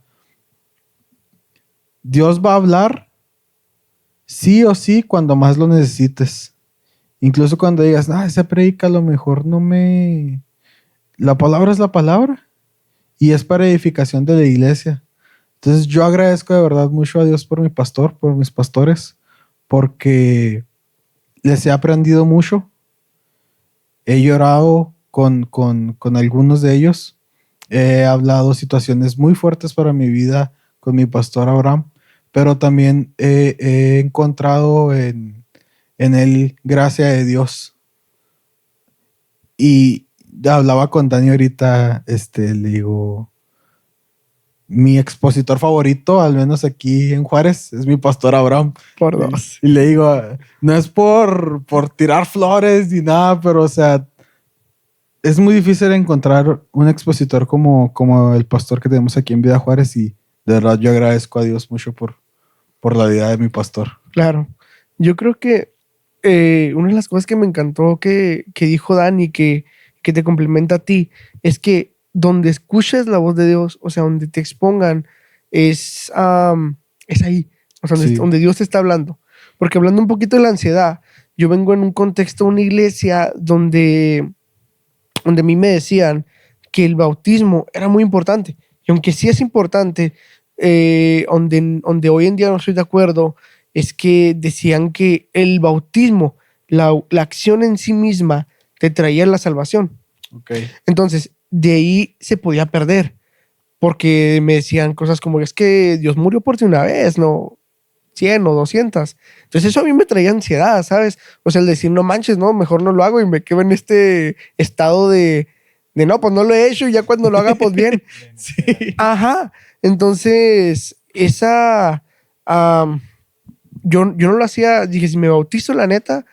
Dios va a hablar sí o sí cuando más lo necesites. Incluso cuando digas, esa predica a lo mejor no me... La palabra es la palabra y es para edificación de la iglesia. Entonces yo agradezco de verdad mucho a Dios por mi pastor, por mis pastores, porque les he aprendido mucho. He llorado con algunos de ellos. He hablado situaciones muy fuertes para mi vida con mi pastor Abraham, pero también he encontrado en él gracia de Dios. Y hablaba con Dani ahorita, le digo, mi expositor favorito, al menos aquí en Juárez, es mi pastor Abraham.
Por dos.
Y le digo, no es por tirar flores ni nada, pero o sea, es muy difícil encontrar un expositor como el pastor que tenemos aquí en Vida Juárez y de verdad yo agradezco a Dios mucho por la vida de mi pastor.
Claro. Yo creo que una de las cosas que me encantó que dijo Dani, que te complementa a ti, es que donde escuches la voz de Dios, o sea, donde te expongan, es ahí, o sea,
Sí.
donde Dios te está hablando. Porque hablando un poquito de la ansiedad, yo vengo en un contexto de una iglesia donde a mí me decían que el bautismo era muy importante. Y aunque sí es importante, donde hoy en día no estoy de acuerdo, es que decían que el bautismo, la acción en sí misma, te traía la salvación.
Okay.
Entonces, de ahí se podía perder, porque me decían cosas como, es que Dios murió por ti una vez, no 100 o 200. Entonces eso a mí me traía ansiedad, ¿sabes? O sea, el decir, no manches, no, mejor no lo hago y me quedo en este estado de no, pues no lo he hecho y ya cuando lo haga, pues bien.
Sí.
Ajá. Entonces, yo no lo hacía, dije, si me bautizo, la neta,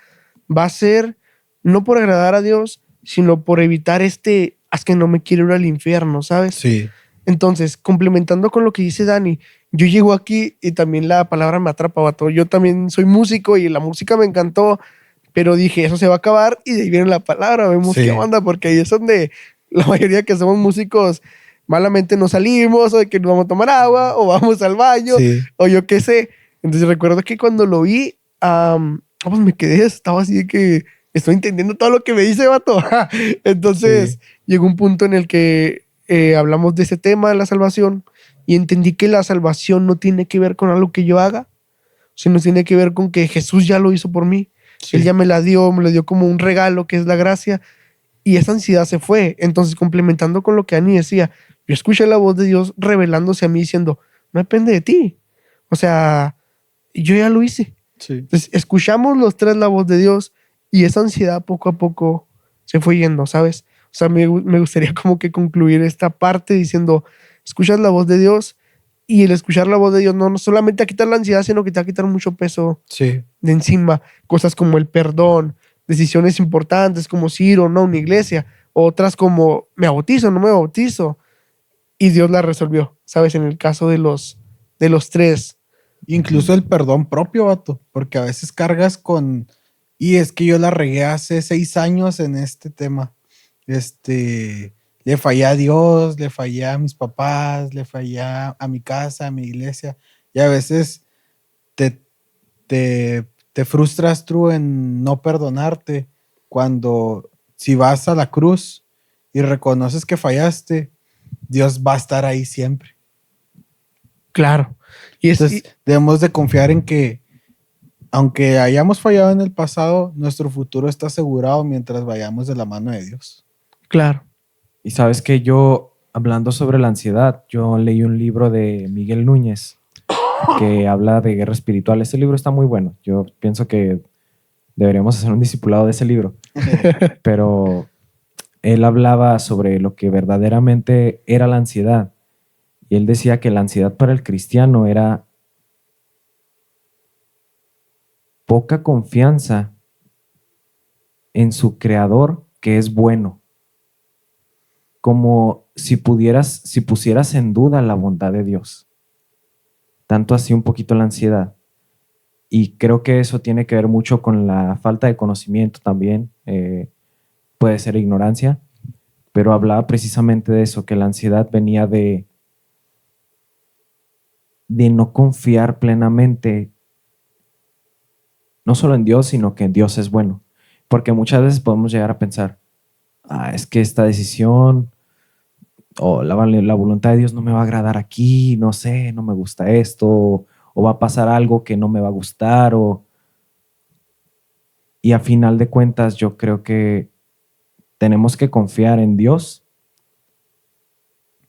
va a ser no por agradar a Dios, sino por evitar haz que no me quiero ir al infierno, ¿sabes?
Sí.
Entonces, complementando con lo que dice Dani, yo llego aquí y también la palabra me atrapa, vato. Yo también soy músico y la música me encantó, pero dije, eso se va a acabar y de ahí viene la palabra, vemos
Sí.
qué onda, porque ahí es donde la mayoría que somos músicos malamente nos salimos o de que nos vamos a tomar agua o vamos al baño
Sí.
o yo qué sé. Entonces recuerdo que cuando lo vi, pues me quedé, estaba así de que estoy entendiendo todo lo que me dice, vato. Entonces llegó un punto en el que hablamos de ese tema de la salvación y entendí que la salvación no tiene que ver con algo que yo haga, sino tiene que ver con que Jesús ya lo hizo por mí.
Sí.
Él ya me lo dio como un regalo que es la gracia y esa ansiedad se fue. Entonces, complementando con lo que Ani decía, yo escuché la voz de Dios revelándose a mí diciendo, no depende de ti. O sea, yo ya lo hice.
Sí.
Entonces, escuchamos los tres la voz de Dios y esa ansiedad poco a poco se fue yendo, ¿sabes? O sea, me gustaría como que concluir esta parte diciendo, escuchas la voz de Dios y el escuchar la voz de Dios no solamente a quitar la ansiedad, sino que te va a quitar mucho peso
Sí.
de encima. Cosas como el perdón, decisiones importantes como si ir o no a una iglesia, otras como me bautizo o no me bautizo, y Dios la resolvió, ¿sabes? En el caso de los tres.
Incluso el perdón propio, vato, porque a veces cargas con, y es que yo la regué hace 6 años en este tema. Le fallé a Dios, le fallé a mis papás, le fallé a mi casa, a mi iglesia, y a veces te, te frustras tú en no perdonarte cuando si vas a la cruz y reconoces que fallaste, Dios va a estar ahí siempre.
Claro.
Entonces, debemos de confiar en que, aunque hayamos fallado en el pasado, nuestro futuro está asegurado mientras vayamos de la mano de Dios.
Claro.
Y sabes que yo, hablando sobre la ansiedad, yo leí un libro de Miguel Núñez que habla de guerra espiritual. Este libro está muy bueno. Yo pienso que deberíamos hacer un discipulado de ese libro. Pero él hablaba sobre lo que verdaderamente era la ansiedad. Y él decía que la ansiedad para el cristiano era poca confianza en su creador, que es bueno. Como si pusieras en duda la bondad de Dios. Tanto así un poquito la ansiedad. Y creo que eso tiene que ver mucho con la falta de conocimiento también. Puede ser ignorancia, pero hablaba precisamente de eso, que la ansiedad venía de no confiar plenamente, no solo en Dios, sino que Dios es bueno. Porque muchas veces podemos llegar a pensar, es que esta decisión o la voluntad de Dios no me va a agradar aquí, no sé, no me gusta esto, o va a pasar algo que no me va a gustar, y a final de cuentas yo creo que tenemos que confiar en Dios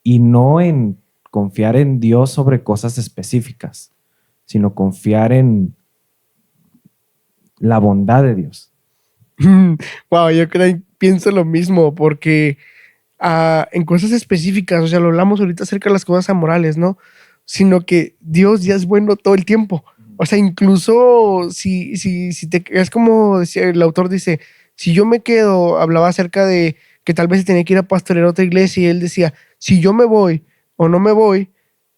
y no en confiar en Dios sobre cosas específicas, sino confiar en la bondad de Dios.
Wow, yo pienso lo mismo, porque en cosas específicas, o sea, lo hablamos ahorita acerca de las cosas amorales, ¿no? Sino que Dios ya es bueno todo el tiempo. O sea, incluso si es como decía, el autor dice, si yo me quedo, hablaba acerca de que tal vez se tenía que ir a pastorear a otra iglesia y él decía, si yo me voy o no me voy,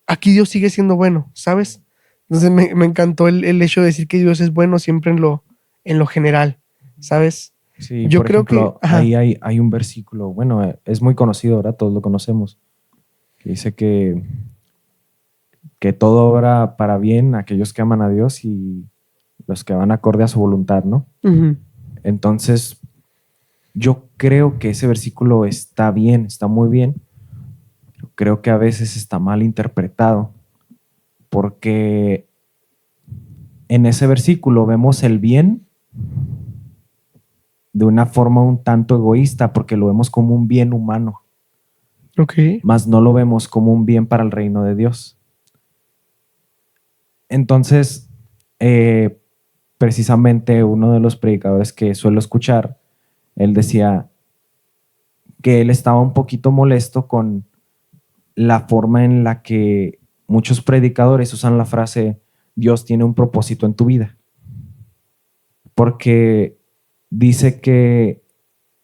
aquí Dios sigue siendo bueno, ¿sabes? Entonces me encantó el hecho de decir que Dios es bueno siempre en lo general, ¿sabes?
Sí,
Yo
por
creo
ejemplo,
que, ajá,
ahí hay un versículo, bueno, es muy conocido, ahora todos lo conocemos, que dice que todo obra para bien a aquellos que aman a Dios y los que van acorde a su voluntad, ¿no?
ujú,
Entonces, yo creo que ese versículo está bien, está muy bien. Creo que a veces está mal interpretado porque en ese versículo vemos el bien de una forma un tanto egoísta porque lo vemos como un bien humano,
ok,
mas no lo vemos como un bien para el reino de Dios. Entonces, precisamente uno de los predicadores que suelo escuchar, él decía que él estaba un poquito molesto con la forma en la que muchos predicadores usan la frase Dios tiene un propósito en tu vida. Porque dice que,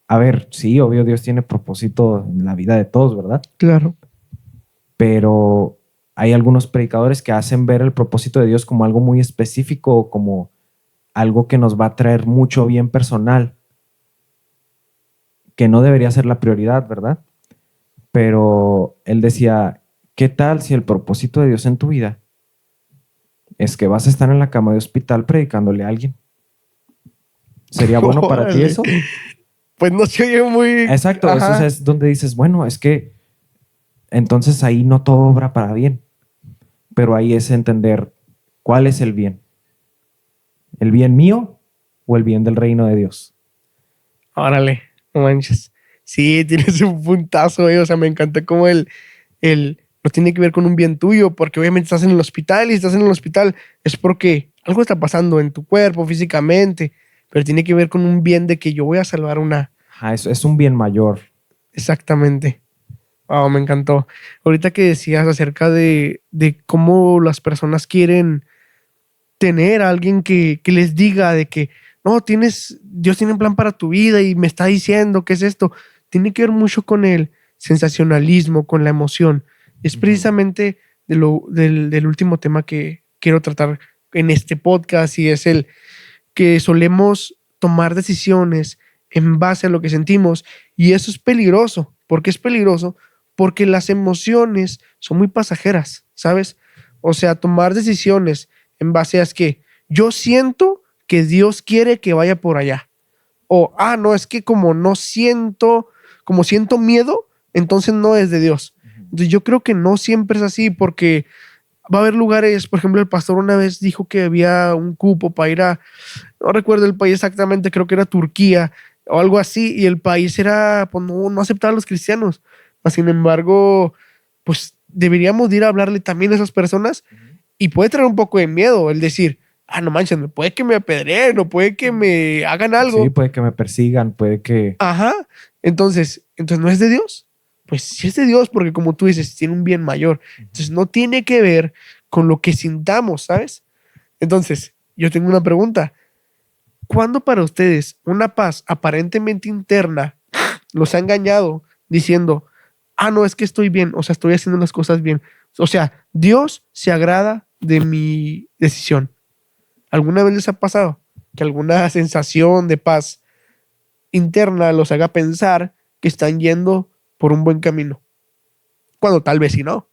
a ver, sí, obvio Dios tiene propósito en la vida de todos, ¿verdad?
claro,
Pero hay algunos predicadores que hacen ver el propósito de Dios como algo muy específico, como algo que nos va a traer mucho bien personal, que no debería ser la prioridad, ¿verdad? Pero él decía, ¿qué tal si el propósito de Dios en tu vida es que vas a estar en la cama de hospital predicándole a alguien? ¿Sería bueno para ti
Órale.
eso?
Pues no se oye muy,
Exacto, eso
ajá,
es donde dices, bueno, es que entonces ahí no todo obra para bien, pero ahí es entender cuál es el bien. ¿El bien mío o el bien del reino de Dios?
órale, no manches. Sí, tienes un puntazo, o sea, me encanta como no tiene que ver con un bien tuyo, porque obviamente estás en el hospital y estás en el hospital es porque algo está pasando en tu cuerpo, físicamente, pero tiene que ver con un bien de que yo voy a salvar una,
Ajá, es un bien mayor.
exactamente. Wow, me encantó. Ahorita que decías acerca de cómo las personas quieren tener a alguien que les diga de que no, Dios tiene un plan para tu vida y me está diciendo qué es esto. Tiene que ver mucho con el sensacionalismo, con la emoción. Es
Ujú.
precisamente del último tema que quiero tratar en este podcast, y es el que solemos tomar decisiones en base a lo que sentimos, y eso es peligroso. ¿Por qué es peligroso? Porque las emociones son muy pasajeras, ¿sabes? O sea, tomar decisiones en base a es que yo siento que Dios quiere que vaya por allá. O, no, es que como siento miedo, entonces no es de Dios. Entonces yo creo que no siempre es así, porque va a haber lugares, por ejemplo, el pastor una vez dijo que había un cupo para ir no recuerdo el país exactamente, creo que era Turquía o algo así, y el país era, pues no aceptaba a los cristianos. Mas, sin embargo, pues deberíamos de ir a hablarle también a esas personas, y puede traer un poco de miedo el decir, no manches, puede que me apedreen o puede que me hagan
Sí,
algo.
puede que me persigan, puede que...
Ajá. Entonces no es de Dios. Pues sí es de Dios, porque como tú dices, tiene un bien mayor. Entonces no tiene que ver con lo que sintamos, ¿sabes? Entonces, yo tengo una pregunta. ¿Cuándo para ustedes una paz aparentemente interna los ha engañado diciendo, no, es que estoy bien, o sea, estoy haciendo las cosas bien? O sea, Dios se agrada de mi decisión. ¿Alguna vez les ha pasado que alguna sensación de paz interna los haga pensar que están yendo por un buen camino, cuando tal vez sí no?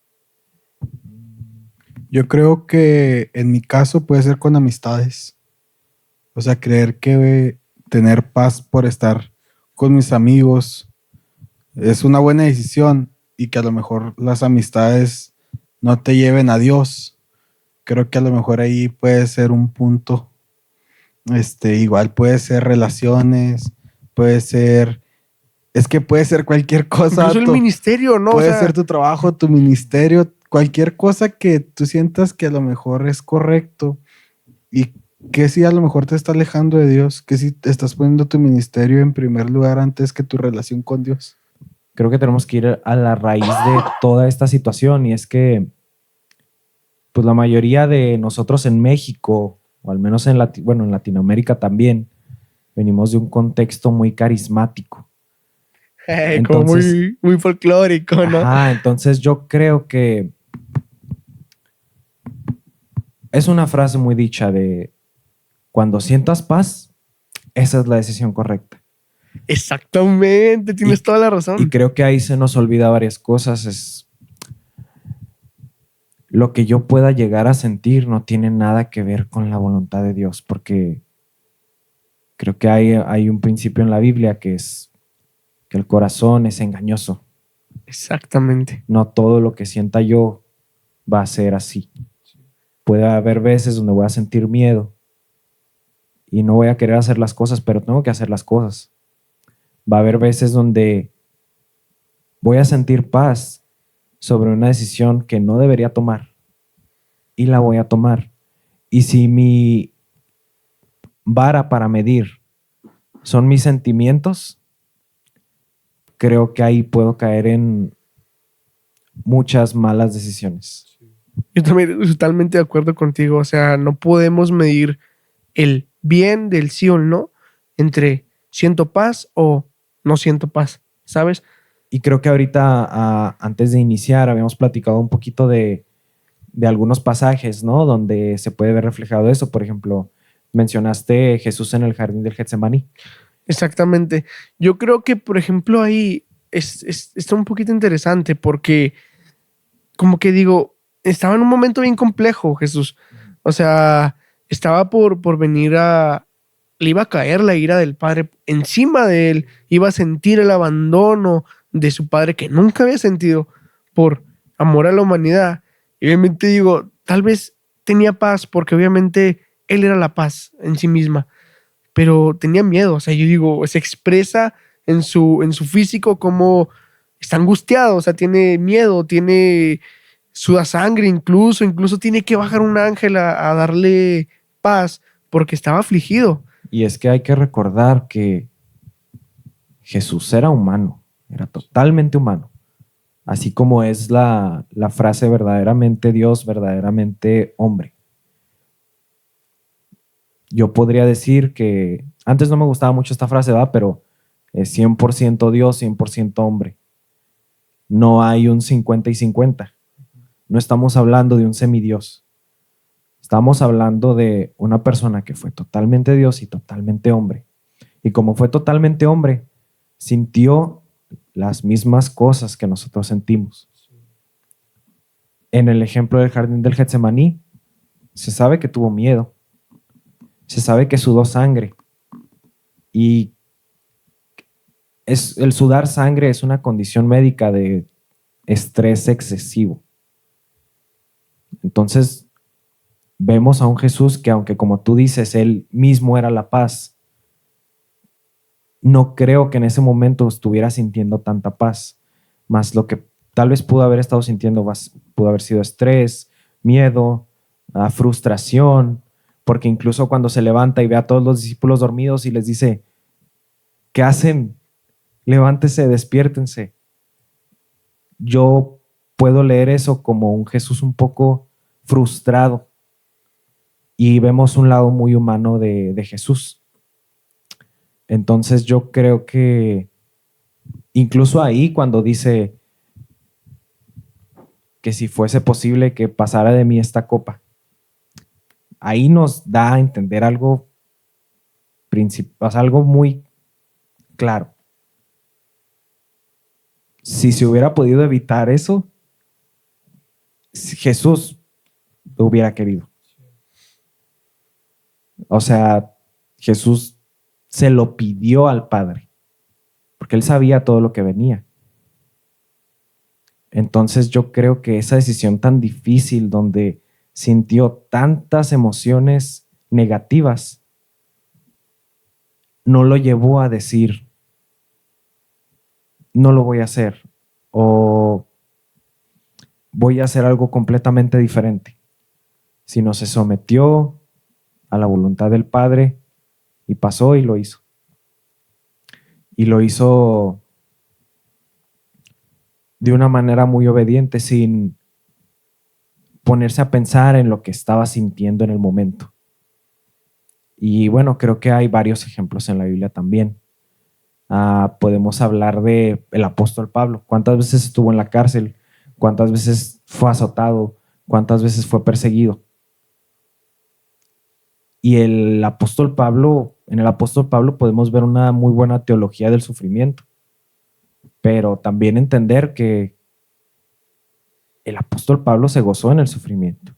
Yo creo que en mi caso puede ser con amistades. O sea, creer que tener paz por estar con mis amigos es una buena decisión y que a lo mejor las amistades no te lleven a Dios. Creo que a lo mejor ahí puede ser un punto. Igual puede ser relaciones, puede ser, es que puede ser cualquier cosa,
Incluso el ministerio, ¿no? O
puede ser
sea,
tu trabajo, tu ministerio, cualquier cosa que tú sientas que a lo mejor es correcto y que si a lo mejor te está alejando de Dios, que si te estás poniendo tu ministerio en primer lugar antes que tu relación con Dios.
Creo que tenemos que ir a la raíz de toda esta situación, y es que pues la mayoría de nosotros en México, o al menos en Latinoamérica también, venimos de un contexto muy carismático.
como
Entonces,
muy folclórico, ¿no?
entonces yo creo que es una frase muy dicha de cuando sientas paz, esa es la decisión correcta.
Exactamente, tienes
Y,
toda la
y
razón.
creo que ahí se nos olvida varias cosas. Es lo que yo pueda llegar a sentir no tiene nada que ver con la voluntad de Dios, porque creo que hay un principio en la Biblia que es que el corazón es engañoso.
Exactamente.
No todo lo que sienta yo va a ser así. Puede haber veces donde voy a sentir miedo y no voy a querer hacer las cosas, pero tengo que hacer las cosas. Va a haber veces donde voy a sentir paz sobre una decisión que no debería tomar y la voy a tomar. Y si mi vara para medir son mis sentimientos, creo que ahí puedo caer en muchas malas decisiones.
Yo también estoy totalmente de acuerdo contigo. O sea, no podemos medir el bien del sí o no entre siento paz o no siento paz, ¿sabes?
Y creo que ahorita, antes de iniciar, habíamos platicado un poquito de algunos pasajes, ¿no? Donde se puede ver reflejado eso. Por ejemplo, mencionaste Jesús en el jardín del Getsemaní.
Exactamente. Yo creo que, por ejemplo, ahí está un poquito interesante, porque como que digo, estaba en un momento bien complejo, Jesús. O sea, estaba por venir le iba a caer la ira del padre encima de él, iba a sentir el abandono de su padre que nunca había sentido por amor a la humanidad. Y obviamente digo, tal vez tenía paz porque obviamente él era la paz en sí misma, pero tenía miedo. O sea, yo digo, se expresa en su físico como está angustiado, o sea, tiene miedo, suda sangre, incluso tiene que bajar un ángel a darle paz porque estaba afligido.
Y es que hay que recordar que Jesús era humano, era totalmente humano. Así como es la frase verdaderamente Dios, verdaderamente hombre. yo podría decir que antes no me gustaba mucho esta frase, ¿verdad? Pero es 100% Dios, 100% hombre. No hay un 50 y 50. No estamos hablando de un semidios. Estamos hablando de una persona que fue totalmente Dios y totalmente hombre. Y como fue totalmente hombre, sintió las mismas cosas que nosotros sentimos. En el ejemplo del jardín del Getsemaní, se sabe que tuvo miedo. Se sabe que sudó sangre. Y el sudar sangre es una condición médica de estrés excesivo. Entonces, vemos a un Jesús que, aunque como tú dices, él mismo era la paz, no creo que en ese momento estuviera sintiendo tanta paz, más lo que tal vez pudo haber estado sintiendo pudo haber sido estrés, miedo, frustración, porque incluso cuando se levanta y ve a todos los discípulos dormidos y les dice, ¿qué hacen? Levántese, despiértense. Yo puedo leer eso como un Jesús un poco frustrado, y vemos un lado muy humano de Jesús. Entonces yo creo que incluso ahí, cuando dice que si fuese posible que pasara de mí esta copa, ahí nos da a entender algo principal, o sea, algo muy claro. Si se hubiera podido evitar eso, Jesús lo hubiera querido. O sea, Jesús se lo pidió al Padre, porque él sabía todo lo que venía. Entonces yo creo que esa decisión tan difícil, donde sintió tantas emociones negativas, no lo llevó a decir, no lo voy a hacer, o voy a hacer algo completamente diferente, sino se sometió a la voluntad del Padre y pasó y lo hizo. Y lo hizo de una manera muy obediente, sin ponerse a pensar en lo que estaba sintiendo en el momento. Y bueno, creo que hay varios ejemplos en la Biblia también. Podemos hablar de el apóstol Pablo. ¿Cuántas veces estuvo en la cárcel? ¿Cuántas veces fue azotado? ¿Cuántas veces fue perseguido? Y en el apóstol Pablo podemos ver una muy buena teología del sufrimiento, pero también entender que el apóstol Pablo se gozó en el sufrimiento.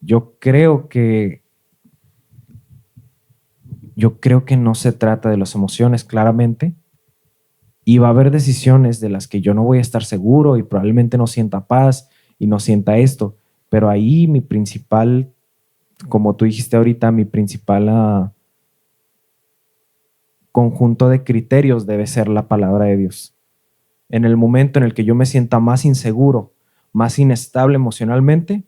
Yo creo que no se trata de las emociones, claramente, y va a haber decisiones de las que yo no voy a estar seguro y probablemente no sienta paz y no sienta esto, pero ahí mi principal, como tú dijiste ahorita, mi principal conjunto de criterios debe ser la palabra de Dios. En el momento en el que yo me sienta más inseguro, más inestable emocionalmente,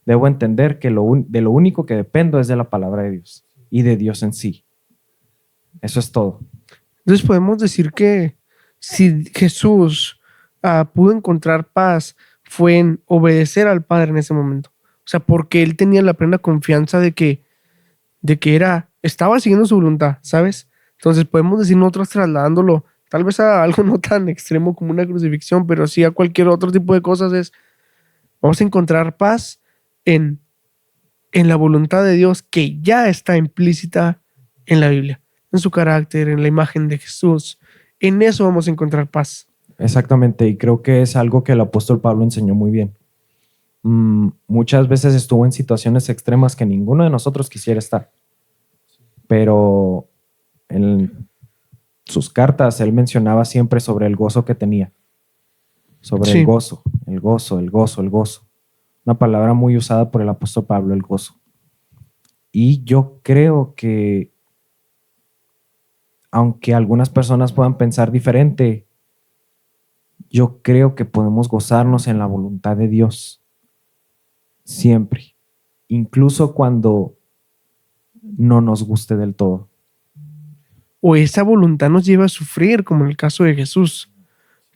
debo entender que de lo único que dependo es de la palabra de Dios y de Dios en sí. Eso es todo.
Entonces podemos decir que si Jesús pudo encontrar paz, fue en obedecer al Padre en ese momento. O sea, porque él tenía la plena confianza de que estaba siguiendo su voluntad, ¿sabes? Entonces podemos decir nosotros trasladándolo, tal vez a algo no tan extremo como una crucifixión, pero sí a cualquier otro tipo de cosas, vamos a encontrar paz en la voluntad de Dios que ya está implícita en la Biblia, en su carácter, en la imagen de Jesús. En eso vamos a encontrar paz.
Exactamente, y creo que es algo que el apóstol Pablo enseñó muy bien. Muchas veces estuvo en situaciones extremas que ninguno de nosotros quisiera estar, pero en sus cartas él mencionaba siempre sobre el gozo que tenía, sobre
Sí.
el gozo, el gozo, el gozo, el gozo. Una palabra muy usada por el apóstol Pablo, el gozo. Y yo creo que, aunque algunas personas puedan pensar diferente, yo creo que podemos gozarnos en la voluntad de Dios siempre, incluso cuando no nos guste del todo.
O esa voluntad nos lleva a sufrir, como en el caso de Jesús,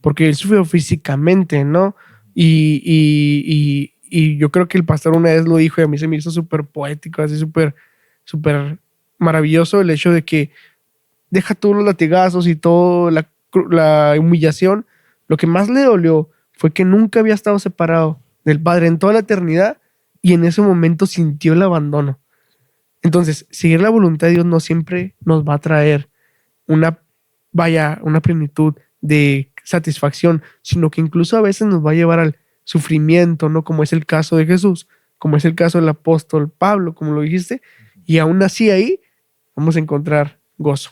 porque él sufrió físicamente, ¿no? Y y yo creo que el pastor una vez lo dijo y a mí se me hizo súper poético, así súper maravilloso el hecho de que deja todos los latigazos y toda la humillación. Lo que más le dolió fue que nunca había estado separado del Padre en toda la eternidad y en ese momento sintió el abandono. Entonces, seguir la voluntad de Dios no siempre nos va a traer una plenitud de satisfacción, sino que incluso a veces nos va a llevar al sufrimiento, ¿no? Como es el caso de Jesús, como es el caso del apóstol Pablo, como lo dijiste, y aún así ahí vamos a encontrar gozo.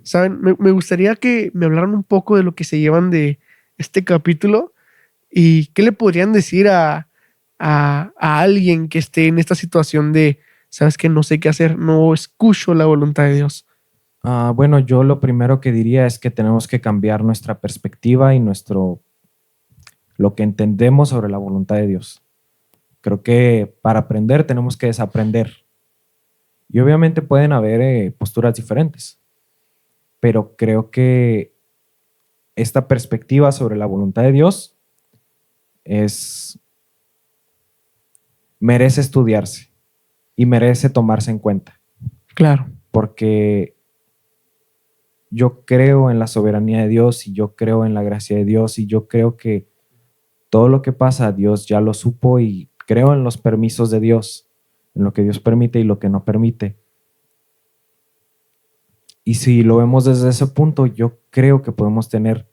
¿Saben? Me gustaría que me hablaran un poco de lo que se llevan de este capítulo y qué le podrían decir a alguien que esté en esta situación de, sabes que no sé qué hacer, no escucho la voluntad de Dios.
Bueno, yo lo primero que diría es que tenemos que cambiar nuestra perspectiva y lo que entendemos sobre la voluntad de Dios. Creo que para aprender tenemos que desaprender. Y obviamente pueden haber posturas diferentes, pero creo que esta perspectiva sobre la voluntad de Dios merece estudiarse y merece tomarse en cuenta.
Claro.
Porque yo creo en la soberanía de Dios y yo creo en la gracia de Dios y yo creo que todo lo que pasa Dios ya lo supo y creo en los permisos de Dios, en lo que Dios permite y lo que no permite. Y si lo vemos desde ese punto, yo creo que podemos tener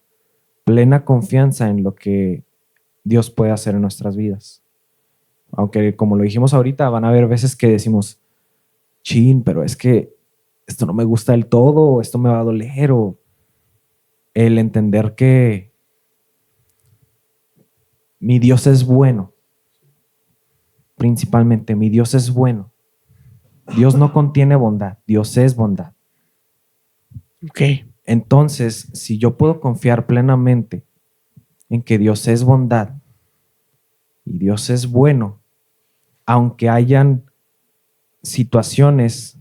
plena confianza en lo que Dios puede hacer en nuestras vidas. Aunque, como lo dijimos ahorita, van a haber veces que decimos, chin, pero es que esto no me gusta del todo, o esto me va a doler, o el entender que mi Dios es bueno. Principalmente, mi Dios es bueno. Dios no contiene bondad, Dios es bondad.
Ok.
Entonces, si yo puedo confiar plenamente en que Dios es bondad y Dios es bueno, aunque hayan situaciones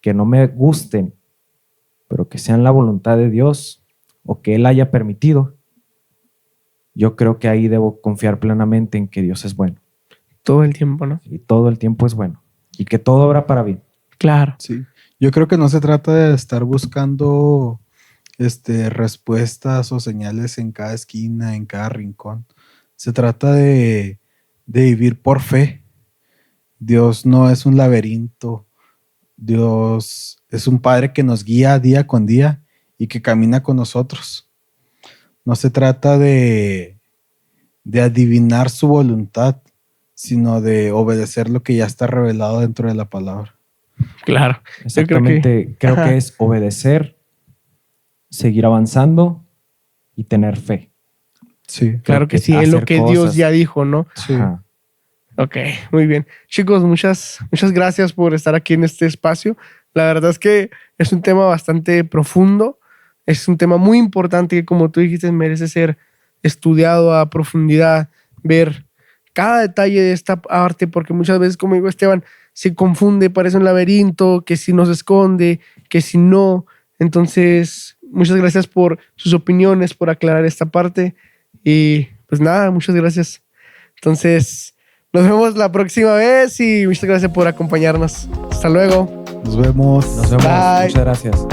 que no me gusten, pero que sean la voluntad de Dios o que Él haya permitido, yo creo que ahí debo confiar plenamente en que Dios es bueno.
Todo el tiempo, ¿no?
Y todo el tiempo es bueno. Y que todo obra para bien.
Claro.
Sí. Yo creo que no se trata de estar buscando respuestas o señales en cada esquina, en cada rincón. Se trata de vivir por fe. Dios no es un laberinto. Dios es un Padre que nos guía día con día y que camina con nosotros. No se trata de adivinar su voluntad, sino de obedecer lo que ya está revelado dentro de la palabra.
Claro.
Exactamente. Creo que es obedecer, seguir avanzando y tener fe.
Sí.
Claro que sí, es lo que Dios ya dijo, ¿no?
Sí.
Ajá.
Ok, muy bien. Chicos, muchas gracias por estar aquí en este espacio. La verdad es que es un tema bastante profundo. Es un tema muy importante que, como tú dijiste, merece ser estudiado a profundidad, ver cada detalle de esta arte, porque muchas veces, como digo Esteban, se confunde, parece un laberinto, que si nos esconde, que si no. Entonces, muchas gracias por sus opiniones, por aclarar esta parte. Y pues nada, muchas gracias. Entonces, nos vemos la próxima vez y muchas gracias por acompañarnos. Hasta luego.
Nos vemos.
Nos vemos.
Bye.
Muchas gracias.